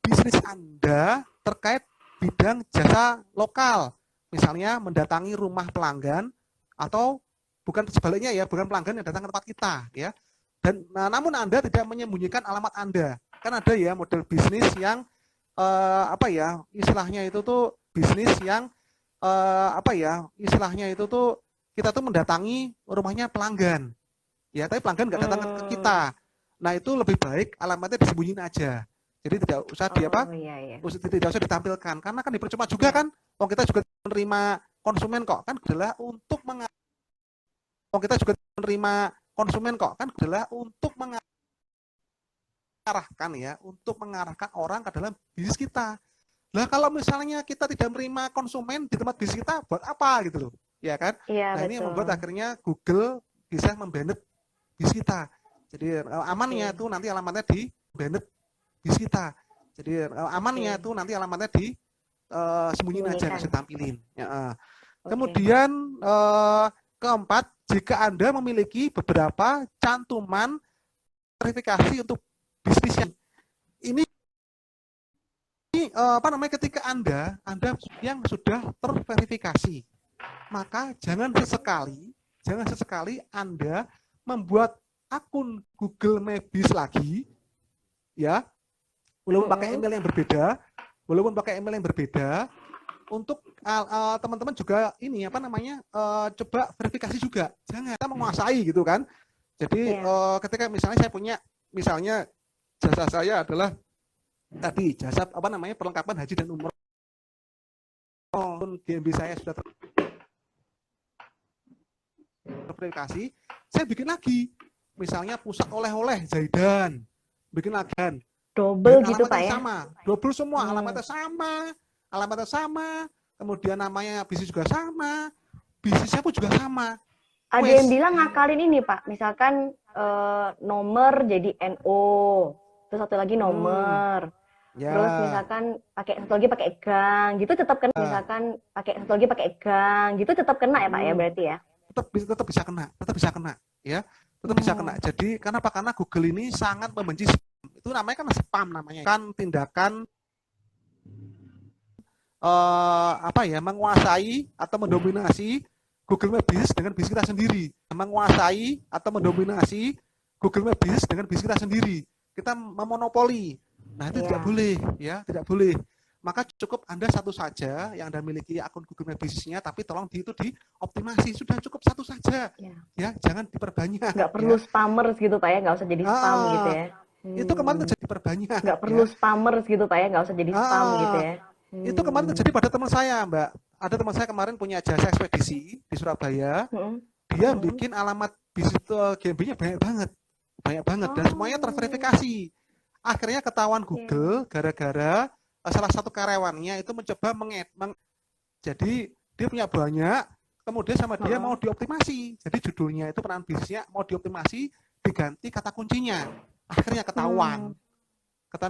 bisnis Anda terkait bidang jasa lokal, misalnya mendatangi rumah pelanggan atau bukan sebaliknya ya, bukan pelanggan yang datang ke tempat kita ya. Dan namun Anda tidak menyembunyikan alamat Anda. Kan ada ya model bisnis yang istilahnya itu tuh bisnis yang istilahnya itu tuh kita tuh mendatangi rumahnya pelanggan. Ya, tapi pelanggan nggak datang ke kita. Nah, itu lebih baik alamatnya disembunyiin aja. Jadi tidak usah tidak usah ditampilkan, karena kan dipercuma juga kan. Kita juga menerima konsumen kok, kan adalah untuk mengarahkan orang ke dalam bisnis kita. Lah kalau misalnya kita tidak menerima konsumen di tempat bisnis kita, buat apa gitu loh? ya kan? Iya, Nah, ini yang betul. membuat akhirnya Google bisa membanet bis kita. Jadi amannya Oke, itu nanti alamatnya di banet bis kita. Jadi amannya oke. itu nanti alamatnya di sembunyiin aja, nggak Sembunyikan. usah tampilin. Ya, Oke. kemudian keempat, jika Anda memiliki beberapa cantuman verifikasi untuk bisnisnya, ini apa namanya, ketika Anda yang sudah terverifikasi, maka jangan sesekali Anda membuat akun Google My Biz lagi, ya, walaupun pakai Mm-mm. email yang berbeda, untuk teman-teman juga ini apa namanya, coba verifikasi juga, jangan kita menguasai gitu kan. Jadi Iya. ketika misalnya saya punya, misalnya jasa saya adalah tadi jasa apa namanya, perlengkapan haji dan umroh, GMB saya sudah terverifikasi, saya bikin lagi, misalnya pusat oleh-oleh Zaidan, bikin lagi Double dengan gitu, alamat Pak yang ya? sama, double semua, Hmm. alamatnya sama, kemudian namanya bisnis juga sama, bisnisnya pun juga sama, Ada yang wes. bilang ngakalin ini, Pak. Misalkan nomor jadi NO, terus satu lagi Hmm, nomor. Terus ya, misalkan pakai satu lagi pakai gang, gitu tetap kena. Misalkan pakai satu lagi pakai gang, gitu tetap kena ya, Pak ya, hmm, berarti ya? tetap bisa kena, ya, tetap bisa kena. Hmm. Jadi kenapa? Karena Google ini sangat membenci spam. Itu namanya kan spam namanya. Kan tindakan apa ya, menguasai atau mendominasi Google My Business dengan bisnis kita sendiri, menguasai atau mendominasi Google My Business dengan bisnis kita sendiri, kita memonopoli. Nah, itu tidak Iya, boleh, ya, tidak boleh. Maka cukup Anda satu saja yang Anda miliki akun Google My Business-nya, tapi tolong itu dioptimasi, sudah cukup satu saja, iya. ya, jangan diperbanyak, Nggak perlu ya. spammers gitu, Pak ya? Nggak usah jadi spam gitu ah, ya? itu kemarin Hmm. terjadi diperbanyak, Nggak perlu ya. spammers gitu, Pak ya? Nggak usah jadi spam gitu ah, ya? itu kemarin Hmm. terjadi pada teman saya, Mbak. Ada teman saya kemarin punya jasa ekspedisi di Surabaya. Mm-mm. Dia Mm-mm. bikin alamat bisnis GMB-nya banyak banget, dan semuanya Oh, terverifikasi. Akhirnya ketahuan oke. Google gara-gara salah satu karyawannya itu mencoba jadi dia punya banyak, kemudian sama dia mau Heeh. dioptimasi. Jadi judulnya itu peran bisnisnya mau dioptimasi, diganti kata kuncinya. Akhirnya Hmm. ketahuan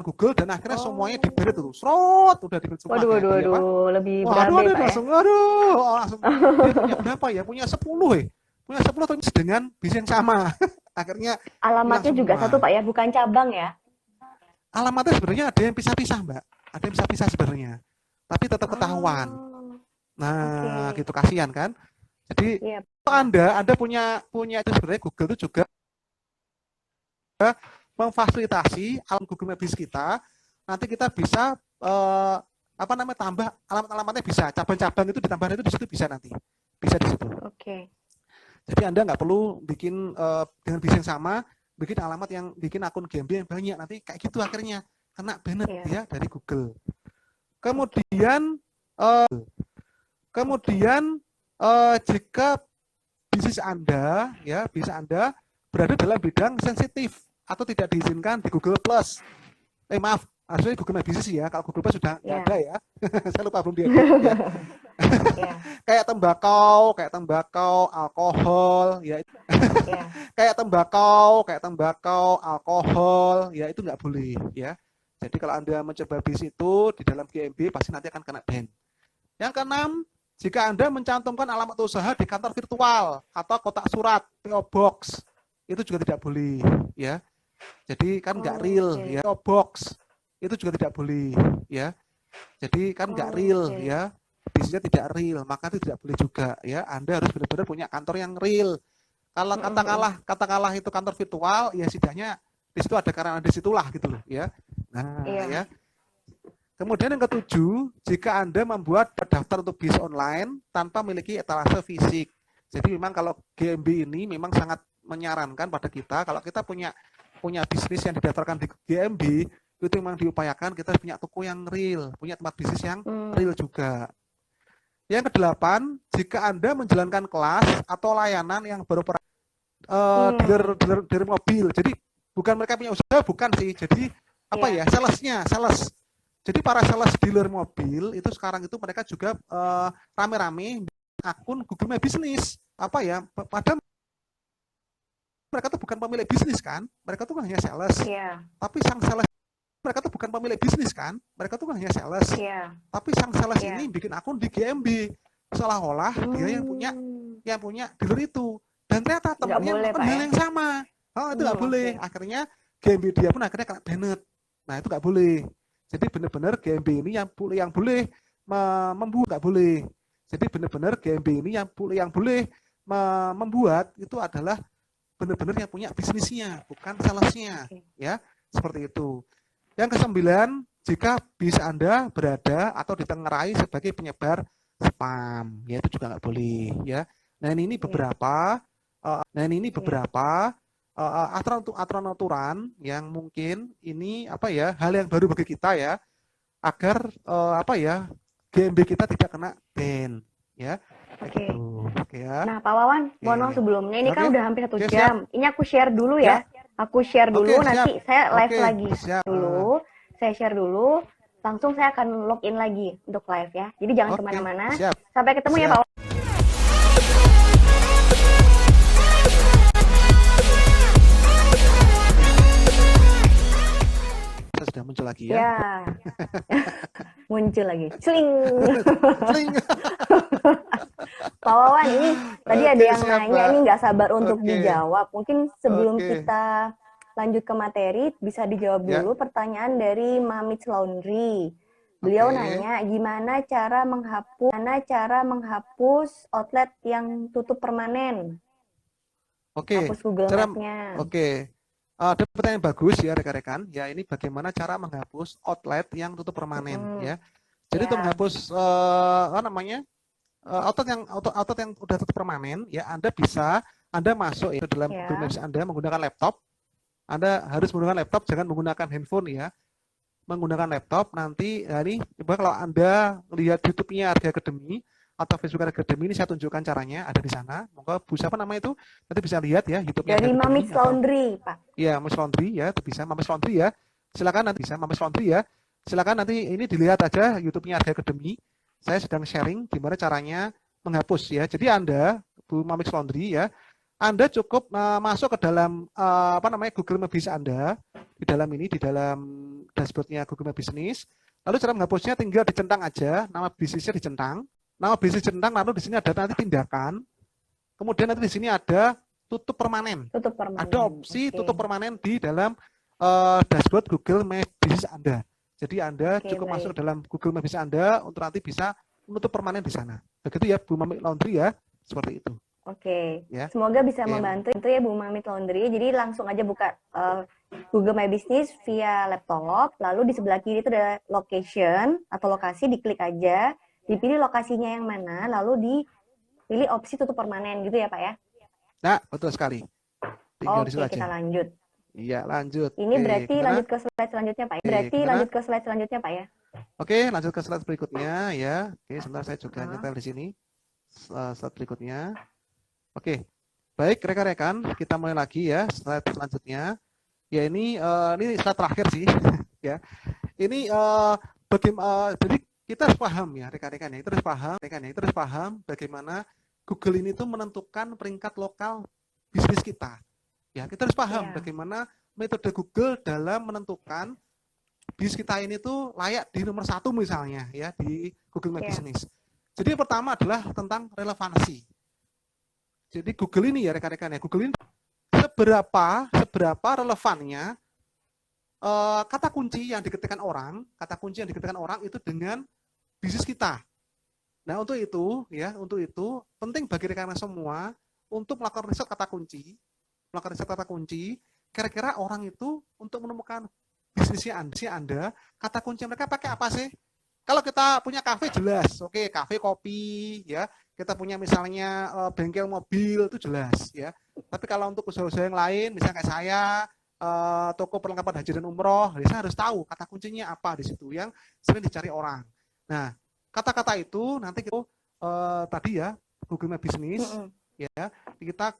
Google, dan akhirnya semuanya diberi Oh. tuh, serot, udah diberi semua Waduh, waduh, di waduh. apa. Lebih Wah, aduh, berabe, aduh, Pak ya? langsung, aduh, langsung. Dia punya berapa ya? Punya 10, punya 10 tapi dengan bisnis yang sama. Akhirnya hilang Alamatnya juga satu, semua. Pak ya? Bukan cabang ya? Alamatnya sebenarnya ada yang pisah-pisah, Mbak. Ada yang pisah-pisah sebenarnya. Tapi tetap ketahuan. Oh, Nah, oke. gitu, kasihan kan? Jadi Iya, kalau betul. Anda punya punya itu, sebenarnya Google itu juga memfasilitasi alam Google Maps kita. Nanti kita bisa apa namanya, tambah alamat-alamatnya, bisa cabang-cabang itu ditambah, itu di situ bisa nanti. Bisa di situ. Oke. Jadi Anda nggak perlu bikin dengan bisnis yang sama, bikin alamat yang bikin akun GMB yang banyak, nanti kayak gitu akhirnya kena banned Iya. ya dari Google. Oke. Kemudian Oke. kemudian jika bisnis Anda berada dalam bidang sensitif atau tidak diizinkan di Google Plus. Maaf, asli Google My Business ya. Kalau Google Plus sudah nggak ada Iya. ya. Saya lupa, belum diedit ya. Iya. Kayak tembakau, alkohol, ya, Iya. kayak tembakau, alkohol, ya, itu nggak boleh, ya. Jadi kalau Anda mencoba bisnis itu di dalam GMB, pasti nanti akan kena ban. Yang keenam, jika Anda mencantumkan alamat usaha di kantor virtual atau kotak surat, PO Box, itu juga tidak boleh, ya. Jadi kan nggak real, Oke. ya. PO Box itu juga tidak boleh, ya. Jadi kan nggak real, Oke. ya. Bisnisnya tidak real, maka itu tidak boleh juga, ya. Anda harus benar-benar punya kantor yang real. Kalau Mm-mm. katakanlah itu kantor virtual, ya setidaknya di situ ada karena di situlah gitu loh, ya. Nah, Iya. ya. Kemudian yang ketujuh, jika Anda membuat daftar untuk bisnis online tanpa memiliki etalase fisik. Jadi memang kalau GMB ini memang sangat menyarankan pada kita, kalau kita punya punya bisnis yang didaftarkan di GMB, itu memang diupayakan kita punya toko yang real, punya tempat bisnis yang Hmm. real juga. Yang kedelapan, jika Anda menjalankan kelas atau layanan yang beroperasi Hmm. dealer mobil. Jadi bukan mereka punya usaha, bukan sih. Jadi apa ya, Iya. sales. Jadi para sales dealer mobil itu sekarang itu mereka juga rame-rame akun Google My Business. Apa ya? Padahal mereka tuh bukan pemilik bisnis kan? Mereka tuh hanya sales. Iya, Tapi sang sales mereka tuh bukan pemilik bisnis kan? Mereka tuh hanya sales. iya, Tapi sang sales iya. ini bikin akun di GMB. Seolah-olah dia Hmm, yang punya dealer itu. Dan ternyata nggak temannya boleh melakukan Pak hal ya? yang sama. Oh, itu nggak boleh. Oke. Akhirnya GMB dia pun akhirnya kena banned. Nah, itu nggak boleh. Jadi benar-benar GMB ini yang boleh membuat, nggak boleh. Jadi benar-benar GMB ini yang boleh membuat itu adalah benar-benar yang punya bisnisnya, bukan salesnya. Oke. Ya, seperti itu. Yang kesembilan, jika bis Anda berada atau ditengarai sebagai penyebar spam, ya itu juga nggak boleh. Ya, nah ini Iya. beberapa, Iya. aturan-aturan yang mungkin ini apa ya hal yang baru bagi kita ya agar apa ya GMB kita tidak kena ban, ya kayak Oke. gitu. Oke ya, Nah, Pak Wawan, mohon maaf oke, sebelumnya, ini oke, kan udah hampir satu oke siap, jam. Ini aku share dulu ya, ya. Aku share oke dulu, siap, nanti saya live oke lagi. siap, Dulu, saya share dulu, langsung saya akan login lagi untuk live ya. Jadi jangan oke kemana-mana. siap, Sampai ketemu ya siap. Pak Wawan. Saya sudah muncul lagi ya. Ya, muncul lagi. Sling. Sling. Pak Wawan, ini tadi ada Oke yang siap nanya, Mbak. ini nggak sabar untuk Oke, dijawab. Mungkin sebelum oke, kita lanjut ke materi, bisa dijawab ya, dulu pertanyaan dari Mamits Laundry. Beliau oke, nanya, gimana cara menghapus outlet yang tutup permanen? oke. Hapus Google Cara, Map-nya. oke. Ada pertanyaan bagus ya rekan-rekan. Ya ini bagaimana cara menghapus outlet yang tutup permanen ya. Jadi untuk Ya, menghapus apa namanya outlet yang udah tutup permanen ya Anda masuk itu dalam Google ya. Maps Anda menggunakan laptop. Anda harus menggunakan laptop, jangan menggunakan handphone ya. Menggunakan laptop nanti ya ini coba kalau Anda lihat YouTube-nya Arga Academy atau Facebook Arga Academy ini saya tunjukkan caranya ada di sana. Monggo Bu siapa nama itu? Nanti bisa lihat ya YouTube-nya Arga Dari Academy Mamits atau Laundry, Pak. ya Mas Laundry ya itu bisa Mas Laundry ya. Silakan nanti bisa Mas Laundry ya. Silakan nanti ini dilihat aja YouTube-nya Arga Academy. Saya sedang sharing gimana caranya menghapus ya. Jadi Anda Bu Mamix Laundry ya, Anda cukup masuk ke dalam apa namanya Google My Business Anda di dalam dashboardnya Google My Business. Lalu cara menghapusnya tinggal dicentang aja, nama bisnisnya dicentang. Nama bisnis dicentang, lalu di sini ada nanti tindakan. Kemudian nanti di sini ada tutup permanen. Tutup Ada permanen. opsi Oke. tutup permanen di dalam dashboard Google My Business Anda. Jadi Anda Oke, cukup masuk baik. ke dalam Google My Business Anda untuk nanti bisa menutup permanen di sana. Begitu ya Bu Mami Laundry ya, seperti itu. Oke, Ya, semoga bisa oke. membantu ya Bu Mamit Laundry. Jadi langsung aja buka Google My Business via laptop, lalu di sebelah kiri itu ada location atau lokasi, diklik aja, dipilih lokasinya yang mana, lalu dipilih opsi tutup permanen gitu ya Pak ya. Nah, betul sekali. Tinggal di situ Oke, aja. kita lanjut. Iya, lanjut. Ini Oke, berarti gimana? lanjut ke slide selanjutnya Pak ya. Oke, Berarti gimana? lanjut ke slide selanjutnya Pak ya. Oke, lanjut ke slide berikutnya ya. Oke, sebentar saya juga Ah, nyetel di sini. Slide berikutnya. Oke, baik rekan-rekan, kita mulai lagi ya slide selanjutnya. Ya ini slide terakhir sih ya. Ini jadi kita harus paham ya rekan-rekan ya, kita harus paham bagaimana Google ini tuh menentukan peringkat lokal bisnis kita. Ya, kita harus paham iya, bagaimana metode Google dalam menentukan bisnis kita ini tuh layak di nomor 1 misalnya ya di Google My iya, Business. Jadi yang pertama adalah tentang relevansi. Jadi Google ini ya rekan-rekan ya, Google ini seberapa relevannya kata kunci yang diketikkan orang itu dengan bisnis kita. Nah, untuk itu penting bagi rekan-rekan semua untuk melakukan riset kata kunci, kira-kira orang itu untuk menemukan bisnisnya Anda, kata kunci mereka pakai apa sih? Kalau kita punya kafe jelas, oke, kafe kopi ya. Kita punya misalnya bengkel mobil itu jelas ya. Tapi kalau untuk usaha-usaha yang lain, misalnya kayak saya toko perlengkapan haji dan umroh, saya harus tahu kata kuncinya apa di situ yang sering dicari orang. Nah, kata-kata itu nanti kita tadi ya Google My Business ya kita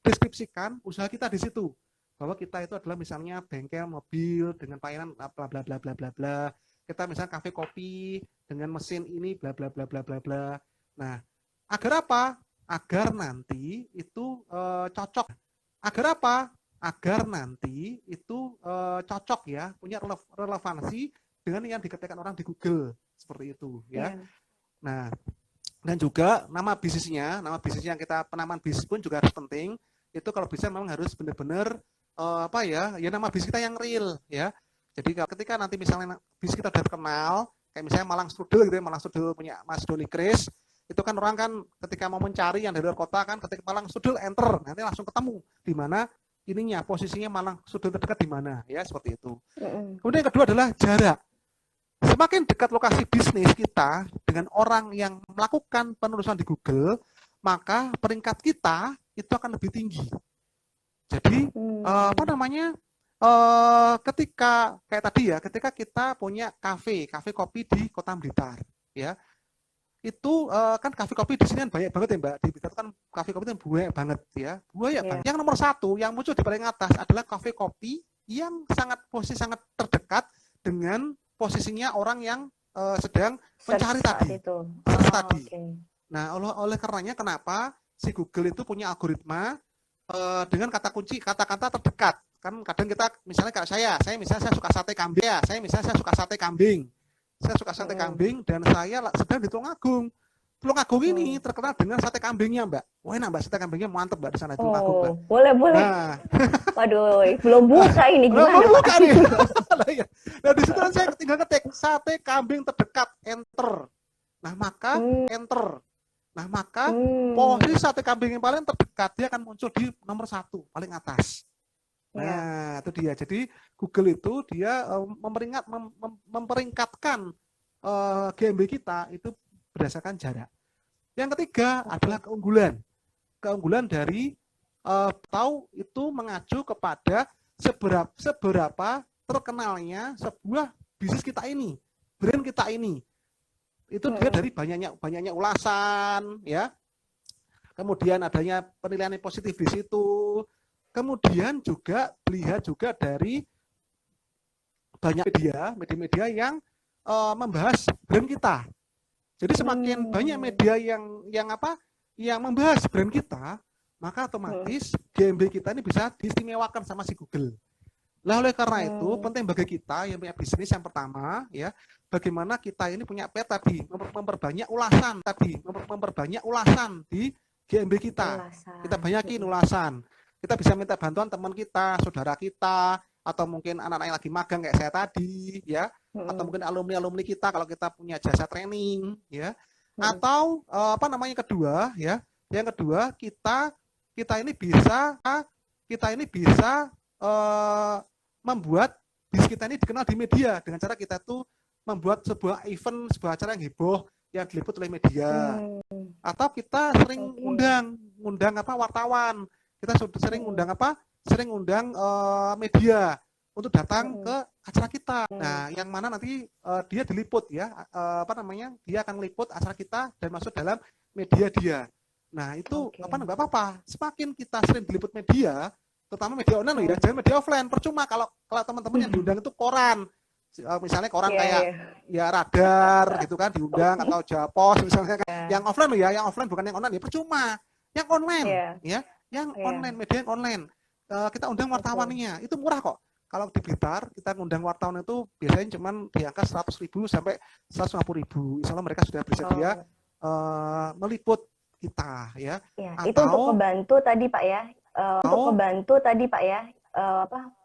deskripsikan usaha kita di situ bahwa kita itu adalah misalnya bengkel mobil dengan pelayanan bla bla bla bla bla bla. Kita misalnya kafe kopi dengan mesin ini bla bla bla bla bla bla. Nah, Agar apa? Agar nanti itu cocok. Agar apa? Agar nanti itu cocok ya, punya relevansi dengan yang diketikkan orang di Google seperti itu ya. Iya. Nah, dan juga nama bisnisnya yang kita penamaan bisnis pun juga harus penting. Itu kalau bisa memang harus benar-benar apa ya, ya nama bisnis kita yang real ya. Jadi ketika nanti misalnya bisnis kita udah terkenal, kayak misalnya Malang Strudel gitu ya, Malang Strudel punya Mas Doni Kris, itu kan orang kan ketika mau mencari yang dari luar kota kan ketika Malang Strudel enter, nanti langsung ketemu di mana ininya posisinya Malang Strudel terdekat di mana ya, seperti itu. Kemudian yang kedua adalah jarak. Semakin dekat lokasi bisnis kita dengan orang yang melakukan penelusuran di Google, maka peringkat kita itu akan lebih tinggi. Jadi apa namanya? Ketika kayak tadi ya, ketika kita punya kafe kopi di Kota Blitar, ya itu kan kafe kopi di sini kan banyak banget ya Mbak. Di Blitar kan kafe kopi itu banyak banget ya, banyak banget. Yang nomor satu yang muncul di paling atas adalah kafe kopi yang posisi sangat terdekat dengan posisinya orang yang sedang mencari tadi. Okay. Nah, oleh karenanya kenapa si Google itu punya algoritma dengan kata kunci kata-kata terdekat. Kan kadang kita misalnya kayak saya misalnya saya suka sate kambing ya, saya suka sate kambing. Saya suka sate kambing dan saya sedang di Tulungagung. Tulungagung ini terkenal dengan sate kambingnya, Mbak. Wah, enak Mbak, sate kambingnya mantep Mbak di sana di Tulungagung, Mbak. Boleh. Nah. Waduh, belum buka ini gimana? Belum buka nih. Nah, di situ saya tinggal ketik sate kambing terdekat, enter. Nah, maka enter. Nah, maka posisi sate kambing yang paling terdekat dia akan muncul di nomor 1, paling atas. Nah, itu dia. Jadi Google itu dia memperingkatkan GMB kita itu berdasarkan jarak. Yang ketiga adalah keunggulan. Keunggulan dari tahu itu mengacu kepada seberapa terkenalnya sebuah bisnis kita ini, brand kita ini. Itu dia dari banyaknya ulasan, ya. Kemudian adanya penilaian yang positif di situ. Kemudian juga lihat juga dari banyak media yang membahas brand kita. Jadi semakin banyak media yang membahas brand kita, maka otomatis GMB kita ini bisa diistimewakan sama si Google. Nah, oleh karena itu penting bagi kita yang punya bisnis yang pertama ya, bagaimana kita ini punya tadi memperbanyak ulasan di GMB kita. Kita banyakin ulasan. Kita bisa minta bantuan teman kita, saudara kita, atau mungkin anak-anak yang lagi magang kayak saya tadi, ya, atau mungkin alumni kita kalau kita punya jasa training, ya, atau kedua, ya, yang kedua kita ini bisa membuat bisnis kita ini dikenal di media dengan cara kita tuh membuat sebuah event, sebuah acara yang heboh yang diliput oleh media, atau kita sering undang wartawan. Kita sering undang media untuk datang ke acara kita. Nah, yang mana nanti dia diliput ya, dia akan meliput acara kita dan masuk dalam media dia. Nah, itu nggak apa-apa. Semakin kita sering diliput media, terutama media online ya, jangan media offline. Percuma kalau teman-teman yang diundang itu koran. Misalnya koran kayak ya Radar gitu kan diundang, atau Jawa Pos misalnya kan. Yang offline loh ya, yang offline bukan yang online ya, percuma. Yang online ya. Yang online, media yang online. Kita undang wartawannya, itu murah kok. Kalau di Blitar, kita ngundang wartawan itu biasanya cuma di angka 100.000 sampai 150.000. Insya Allah mereka sudah bersedia meliput kita, ya. Atau, itu untuk membantu tadi Pak ya,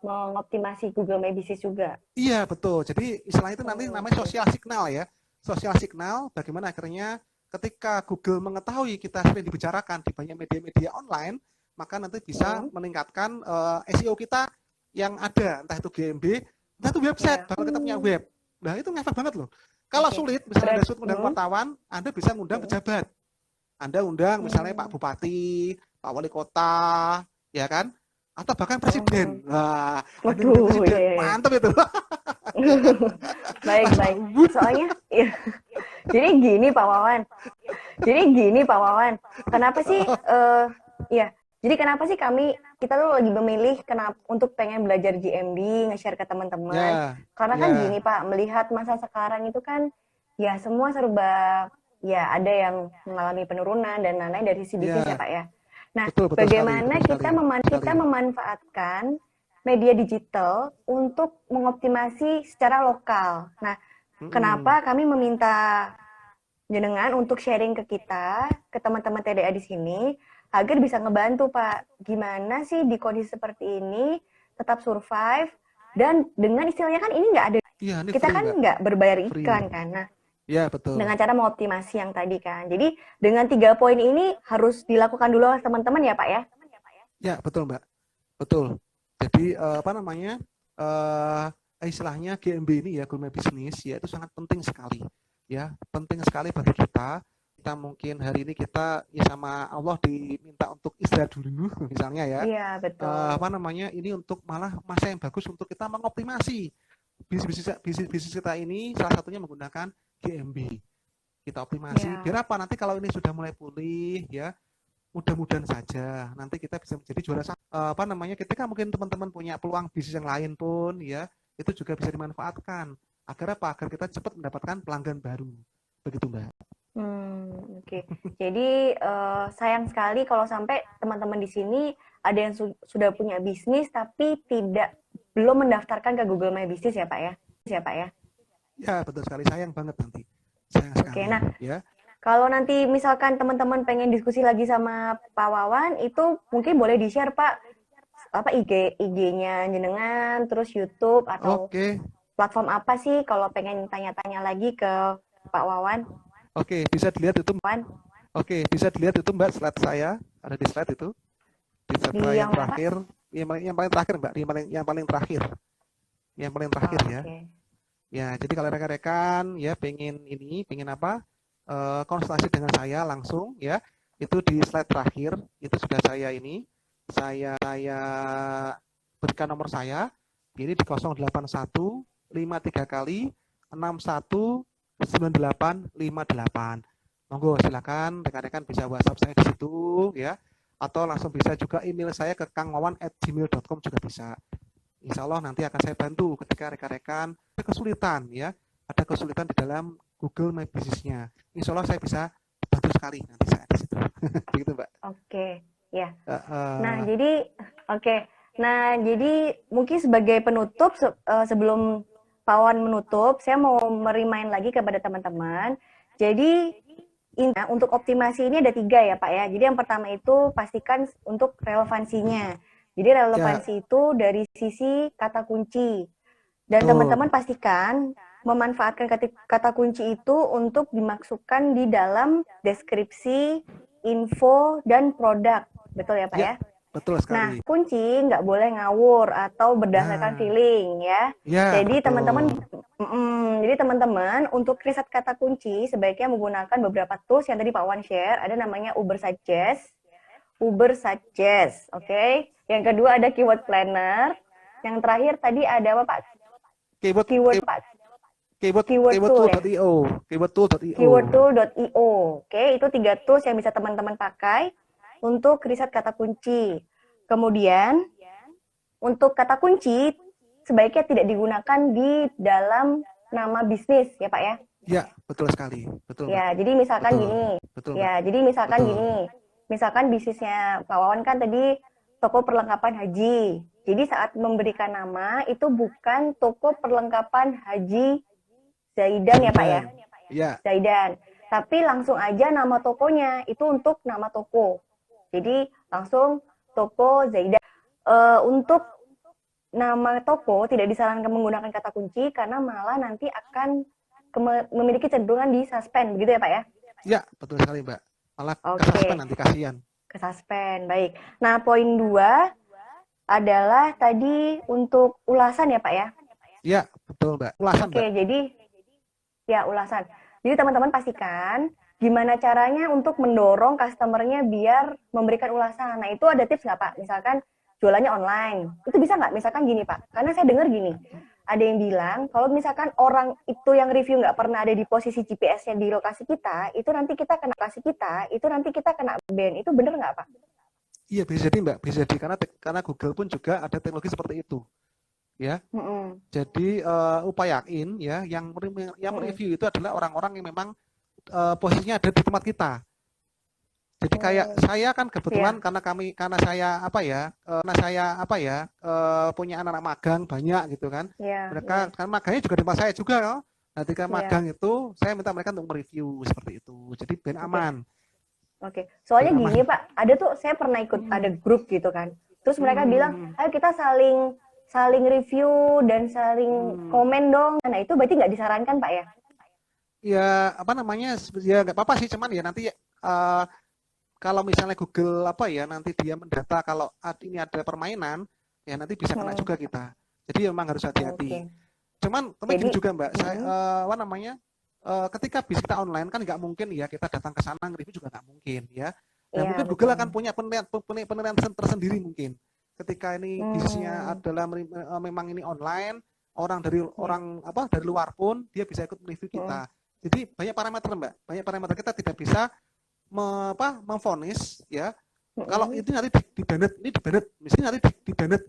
mengoptimasi Google My Business juga. Iya, betul. Jadi istilah itu nanti namanya social signal ya. Social signal, bagaimana akhirnya ketika Google mengetahui kita sering dibicarakan di banyak media-media online, maka nanti bisa meningkatkan SEO kita yang ada, entah itu GMB, entah itu website, bahkan kita punya web. Nah, itu ngefek banget loh. Kalau sulit, misalnya Anda sulit ngundang wartawan, Anda bisa ngundang pejabat. Anda undang misalnya Pak Bupati, Pak Wali Kota, ya kan? Atau bahkan presiden. Nah, presiden. Mantap itu. Baik. Soalnya, jadi gini Pak Wawan. Kenapa sih, jadi kenapa sih kita tuh lagi memilih untuk pengen belajar GMB, nge-share ke teman-teman. Karena kan gini Pak, melihat masa sekarang itu kan, ya semua serba ya ada yang mengalami penurunan dan lain-lain dari sisi bisnis ya Ya, Pak ya. Nah, betul bagaimana betul kita sekali. kita memanfaatkan media digital untuk mengoptimasi secara lokal. Nah, Mm-mm. kenapa kami meminta jenengan untuk sharing ke kita, ke teman-teman TDA di sini, agar bisa ngebantu Pak, gimana sih di kondisi seperti ini tetap survive, dan dengan istilahnya kan ini nggak ada, Iya, ini kita free kan Mbak, nggak berbayar free. iklan kan, nah Ya, betul. dengan cara mengoptimasi yang tadi kan. Jadi dengan 3 poin ini harus dilakukan dulu oleh teman-teman ya Pak ya. Ya, betul Mbak, betul. Jadi apa namanya? Istilahnya GMB ini ya, Gourmet Business ya, itu sangat penting sekali. Ya, penting sekali bagi kita. Kita mungkin hari ini kita ya sama Allah diminta untuk istirahat dulu misalnya ya. Iya betul. Apa namanya? Ini untuk malah masa yang bagus untuk kita mengoptimasi bisnis kita ini, salah satunya menggunakan GMB. Kita optimasi. Ya. Biar apa? Nanti kalau ini sudah mulai pulih ya, mudah-mudahan saja nanti kita bisa menjadi juara satu. Apa namanya, ketika mungkin teman-teman punya peluang bisnis yang lain pun ya, itu juga bisa dimanfaatkan. Agar apa? Agar kita cepat mendapatkan pelanggan baru. Begitu Mbak. Oke. Jadi sayang sekali kalau sampai teman-teman di sini ada yang sudah punya bisnis tapi belum mendaftarkan ke Google My Business ya Pak ya. Ya Pak ya. Ya, betul sekali. Sayang banget nanti. Sayang Oke. sekali Nah, ya. kalau nanti misalkan teman-teman pengen diskusi lagi sama Pak Wawan, itu mungkin boleh di-share Pak apa IG-nya jenengan, terus YouTube atau Oke. platform apa sih kalau pengen tanya-tanya lagi ke Pak Wawan? Oke, bisa dilihat itu. Wawan Oke, bisa dilihat itu Mbak, slide saya. Ada di slide itu. Di slide di saya yang yang mana Pak? terakhir. Yang paling terakhir Mbak, yang paling terakhir. Yang paling terakhir ya. Oke. Ya, jadi kalau rekan-rekan ya pengen apa? Konsultasi dengan saya langsung ya. Itu di slide terakhir, itu sudah saya berikan nomor saya. Ini di 081 53 kali 61 9858. Monggo silakan rekan-rekan bisa WhatsApp saya di situ ya. Atau langsung bisa juga email saya ke kangwawan@gmail.com juga bisa. Insya Allah nanti akan saya bantu ketika rekan-rekan ada kesulitan ya, ada kesulitan di dalam Google My Business-nya. Insya Allah saya bisa bantu sekali nanti saya di situ. Begitu Mbak. Oke, ya. Uh, Nah, uh, jadi oke. Nah, jadi mungkin sebagai penutup sebelum Pak Wan menutup, saya mau merimain lagi kepada teman-teman. Jadi untuk optimasi ini ada 3 ya Pak ya. Jadi yang pertama itu pastikan untuk relevansinya. Jadi ya, relevansi itu dari sisi kata kunci. Dan betul. teman-teman pastikan memanfaatkan kata kunci itu untuk dimasukkan di dalam deskripsi, info, dan produk. Betul ya Pak Ya, ya? betul Nah, sekali. kunci nggak boleh ngawur atau berdasarkan Nah, feeling ya. ya Jadi teman-teman, betul. untuk riset kata kunci sebaiknya menggunakan beberapa tools yang tadi Pak Wan share. Ada namanya Uber Suggest, oke. Okay? Yang kedua ada Keyword Planner. Yang terakhir tadi ada apa Pak? Keyword Keyword Pak. Keyword tool ya. keywordtool.io, keywordtool.io. Keywordtool.io. Oke, itu 3 tools yang bisa teman-teman pakai untuk riset kata kunci. Kemudian untuk kata kunci sebaiknya tidak digunakan di dalam nama bisnis ya Pak ya. Ya, betul sekali. Betul Mbak. Ya, jadi misalkan Betul. gini. Betul Mbak. Ya, jadi misalkan Betul. gini. Misalkan bisnisnya Pak Wawan kan tadi toko perlengkapan haji. Jadi saat memberikan nama itu bukan toko perlengkapan haji Zaidan ya Pak ya. Zaidan. Ya, Zaidan. Tapi langsung aja nama tokonya itu untuk nama toko. Jadi langsung toko Zaidan. Untuk nama toko tidak disarankan menggunakan kata kunci karena malah nanti akan memiliki cenderungan di suspend, begitu ya Pak ya? ya, betul sekali Mbak. Malah Oke, kesuspend nanti kasihan. ke suspend, baik. Nah, poin 2 adalah tadi untuk ulasan ya Pak ya? Ya, betul Mbak. Ulasan Oke, Mbak. jadi ya ulasan. Jadi teman-teman pastikan gimana caranya untuk mendorong customer-nya biar memberikan ulasan. Nah, itu ada tips nggak Pak? Misalkan jualannya online. Itu bisa nggak? Misalkan gini Pak, karena saya dengar gini, ada yang bilang kalau misalkan orang itu yang review nggak pernah ada di posisi GPS-nya di lokasi kita, itu nanti kita kena ban. Itu bener nggak Pak? Iya, bisa jadi Mbak. Bisa jadi karena Google pun juga ada teknologi seperti itu. Ya. Mm-mm. Jadi upayain ya yang Mm-mm. mereview itu adalah orang-orang yang memang posisinya ada di tempat kita. Jadi kayak saya kan kebetulan Iya. karena saya punya anak-anak magang banyak gitu kan. Iya, Mereka iya, kan magangnya juga di tempat saya juga loh. Nah, ketika iya. magang itu saya minta mereka untuk mereview seperti itu. Jadi ben Oke, aman, oke. ben Soalnya gini aman. Pak, ada tuh saya pernah ikut ada Hmm, grup gitu kan. Terus hmm, mereka bilang, hmm, ayo kita saling saling review dan saling hmm. komen dong. Nah itu berarti nggak disarankan Pak ya? Ya apa namanya? Ya nggak apa-apa sih, cuman ya nanti kalau misalnya Google nanti dia mendata kalau ini ada permainan, ya nanti bisa kena Hmm, juga kita. Jadi memang harus hati-hati. oke. Cuman gini Jadi, juga Mbak, saya mm, ketika bisnis kita online kan nggak mungkin ya kita datang ke sana nge-review juga nggak mungkin ya. Dan iya mungkin Google betul. akan punya penilaian tersendiri mungkin. Ketika ini bisnisnya Hmm, adalah memang ini online, orang dari iya. dari luar pun dia bisa ikut review Hmm, kita. Jadi banyak parameter Mbak, banyak parameter kita tidak bisa memvonis ya kalau mm, itu nanti di banned, misalnya nanti di banned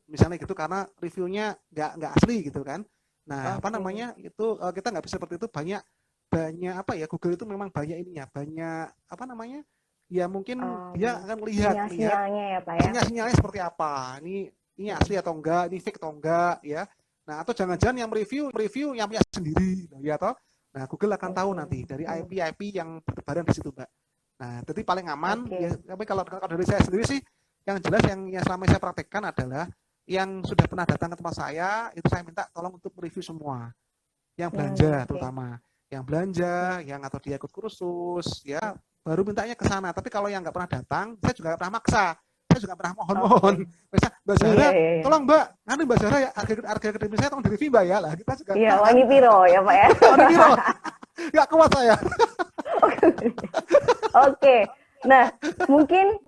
misalnya gitu karena reviewnya nggak asli gitu kan. Nah apa oke. namanya itu kita nggak bisa seperti itu, banyak banyak Google itu memang banyak ininya, banyak ya mungkin dia akan lihat Sinyal-sinyalnya ya Pak ya? sinyal-sinyalnya seperti apa, ini asli atau enggak, ini fake atau enggak ya. Nah atau jangan-jangan yang review yang punya sendiri ya toh. Nah Google akan tahu Oke. nanti dari Hmm, IP yang bertebaran di situ Mbak. Nah, jadi paling aman ya, oke. tapi kalau dari saya sendiri sih yang jelas yang selama saya praktekkan adalah yang sudah pernah datang ke tempat saya itu saya minta tolong untuk mereview semua. Yang belanja Oke. terutama, yang belanja, Ya. yang atau dia ikut kursus ya baru mintanya ke sana. Tapi kalau yang nggak pernah datang, saya juga nggak pernah maksa. Saya juga pernah mohon-mohon. Oke. Misal Mbak Iya, Zahra, iya, iya. tolong Mbak, Mbak Zahra ya harga akademi saya tolong direview Mbak ya lah. Kita juga Iya, minta kan. Wani Piro ya Pak ya? Ini biro, nggak kuat saya. Oke. Nah, mungkin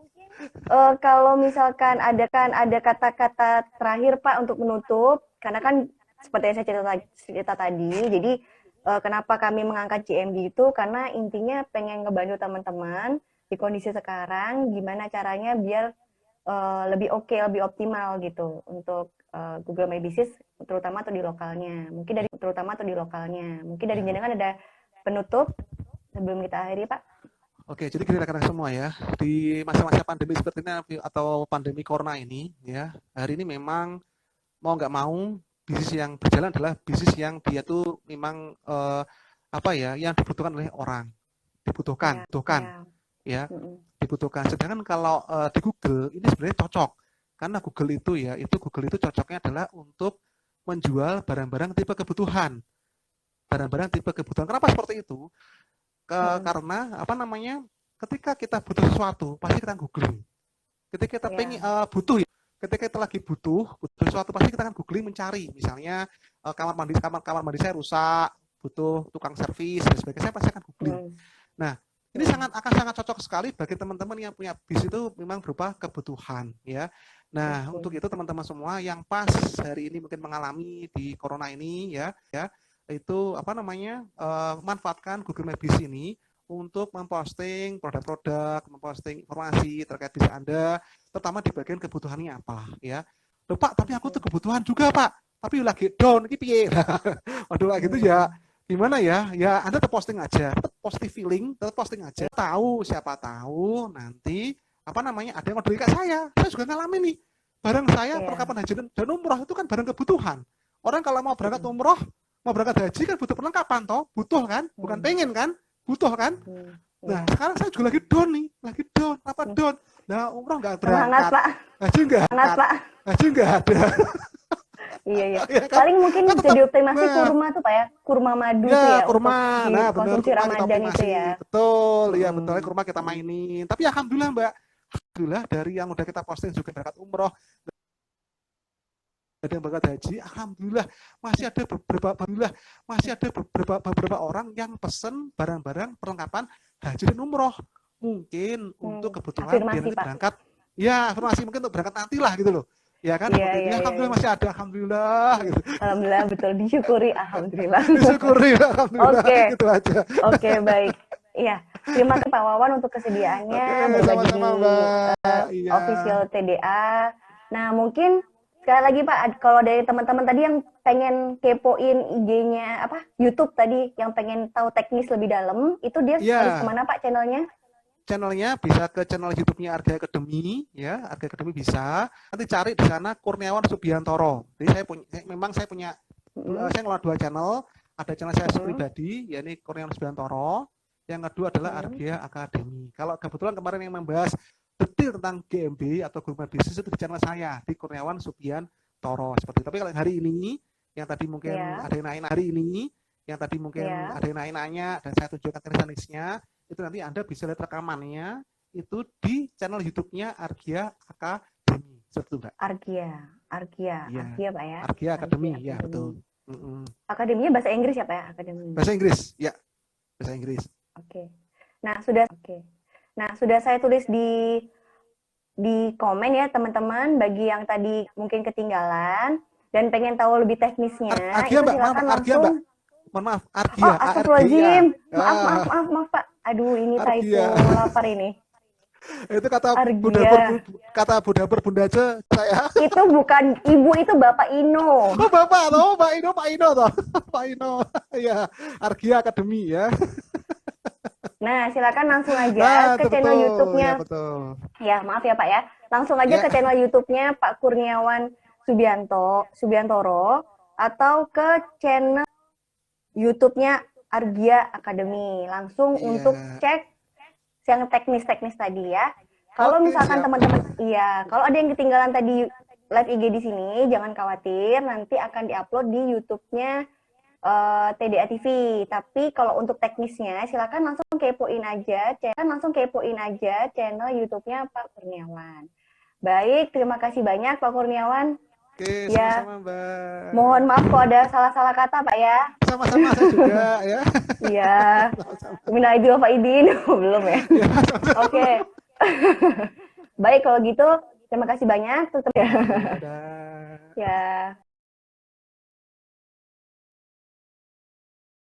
kalau misalkan ada kata-kata terakhir Pak untuk menutup, karena kan seperti yang saya cerita tadi, jadi kenapa kami mengangkat GMD itu karena intinya pengen ngebantu teman-teman di kondisi sekarang, gimana caranya biar lebih oke, lebih optimal gitu untuk Google My Business terutama atau di lokalnya. Mungkin dari Ya, jenengan ada penutup sebelum kita akhiri Pak? oke, jadi gini rekan-rekan semua ya, di masa-masa pandemi seperti ini atau pandemi corona ini ya, hari ini memang mau nggak mau bisnis yang berjalan adalah bisnis yang dia tuh memang yang dibutuhkan oleh orang, Ya, dibutuhkan ya. ya, Mm-mm. dibutuhkan. Sedangkan kalau di Google ini sebenarnya cocok, karena Google itu cocoknya adalah untuk menjual barang-barang tipe kebutuhan. Kenapa seperti itu? Mm-mm. Karena ketika kita butuh sesuatu pasti kita googling. Ketika kita Ya. ketika kita lagi butuh sesuatu pasti kita akan googling mencari. Misalnya kamar mandi saya rusak, butuh tukang servis dan sebagainya, saya pasti akan googling. Mm. Nah, ini Mm. akan sangat cocok sekali bagi teman-teman yang punya bis itu memang berupa kebutuhan ya. Nah, Oke. untuk itu teman-teman semua yang pas hari ini mungkin mengalami di corona ini ya, itu manfaatkan Google My Business ini untuk memposting produk-produk, memposting informasi terkait bisnis Anda, terutama di bagian kebutuhannya apa ya. Loh Pak, tapi aku tuh Oke. kebutuhan juga Pak, tapi lagi down, ini piye? Waduh kayak gitu ya. Mm. Gimana ya? Ya Anda tetap posting aja, tetap positive feeling, tetap posting aja. Siapa tahu nanti ada yang order kayak saya juga ngalamin nih. Barang saya Iya. perlengkapan haji dan umroh itu kan barang kebutuhan. Orang kalau mau berangkat Mm. umroh, mau berangkat haji kan butuh perlengkapan toh, butuh kan? Bukan Mm. pengen kan? Butuh kan? Mm. Nah, Iya. sekarang saya juga lagi down nih, apa Mm. down? Nah, umroh nggak Semangat berangkat, Pak. haji nggak Semangat angkat, Pak. haji nggak ada, Iya, iya. ya kan? Paling mungkin Kan tetap, jadi optimasi nah, kurma tuh Pak ya. Kurma madu tuh ya ya kurma, untuk nah benar dikonsumsi kurma kita Ramadan itu optimasi, ya. betul, ya betul, Mm. kurma kita Mm. mainin. Tapi alhamdulillah Mbak, alhamdulillah dari yang udah kita posting juga berangkat umroh, ada yang berangkat haji, alhamdulillah masih ada beberapa orang yang pesen barang-barang perlengkapan haji dan umroh. Mungkin untuk kebutuhan dia Afirmasi nanti Pak. berangkat, ya afirmasi mungkin untuk berangkat nanti lah gitu loh. Ya kan Iya, seperti itu. iya, Ya iya, alhamdulillah iya. masih ada, alhamdulillah gitu. Alhamdulillah betul disyukuri. Alhamdulillah. Disyukuri alhamdulillah Oke. gitu aja. Oke, baik. Iya, terima kasih Pak Wawan untuk Oke, kesediaannya berbagi di sama-sama Mbak. Iya. official TDA. Nah, mungkin sekali lagi Pak, kalau dari teman-teman tadi yang pengen kepoin IG-nya apa YouTube tadi, yang pengen tahu teknis lebih dalam, itu dia harus Iya, kemana Pak channelnya? channelnya bisa ke channel YouTube-nya Arga Academy, ya, Arga Academy bisa. Nanti cari di sana Kurniawan Subiantoro. Jadi saya punya saya ngelola 2 channel. Ada channel saya pribadi, yakni Kurniawan Subiantoro. Yang kedua adalah Arga Academy. Kalau kebetulan kemarin yang membahas detail tentang GMB atau Group Bisnis itu di channel saya di Kurniawan Subiantoro seperti itu. Tapi kalau hari ini yang tadi mungkin ada yang nanya hari ini, yang tadi mungkin ada yang nanya dan saya tunjukkan teknisnya, itu nanti Anda bisa lihat rekamannya itu di channel YouTube-nya Argia Academy. Seperti itu, Mbak. Argia Pak ya. Argia Academy, ya betul. Akademinya bahasa Inggris ya Pak ya? Akademi. Bahasa Inggris, ya. Bahasa Inggris. Oke. Nah, sudah saya tulis di komen ya teman-teman, bagi yang tadi mungkin ketinggalan dan pengen tahu lebih teknisnya, Argia, Mbak, silakan Argia, langsung. Mbak. Mohon maaf, Argia. Oh, astagfirullahaladzim. Argia. Maaf Pak. Aduh, ini Argia. typo lapar ini. Itu kata Argia. Budaper Bunda Ce, saya. Itu bukan ibu, itu Bapak Ino. Oh, Bapak toh, Pak Ino toh. Pak Ino. Ya, Argia Academy ya. Nah, silakan langsung aja ke channel YouTube-nya. Ya, betul. Ya, maaf ya Pak ya. Langsung aja ke channel YouTube-nya Pak Kurniawan Subiantoro atau ke channel YouTube-nya Argia Academy. Langsung untuk cek yang teknis-teknis tadi ya. Kalau misalkan teman-teman, kalau ada yang ketinggalan tadi live IG di sini, jangan khawatir, nanti akan diupload di YouTube-nya TDA TV. Tapi kalau untuk teknisnya, silakan langsung kepoin aja channel YouTube-nya Pak Kurniawan. Baik, terima kasih banyak Pak Kurniawan. Oke, sama-sama Mbak. Mohon maaf kalau ada salah-salah kata Pak ya. Sama-sama saya juga ya. Iya. Minal aidin wal faizin. Belum ya. Oke. Baik kalau gitu, terima kasih banyak. Tutup ya. Dadah. Ya.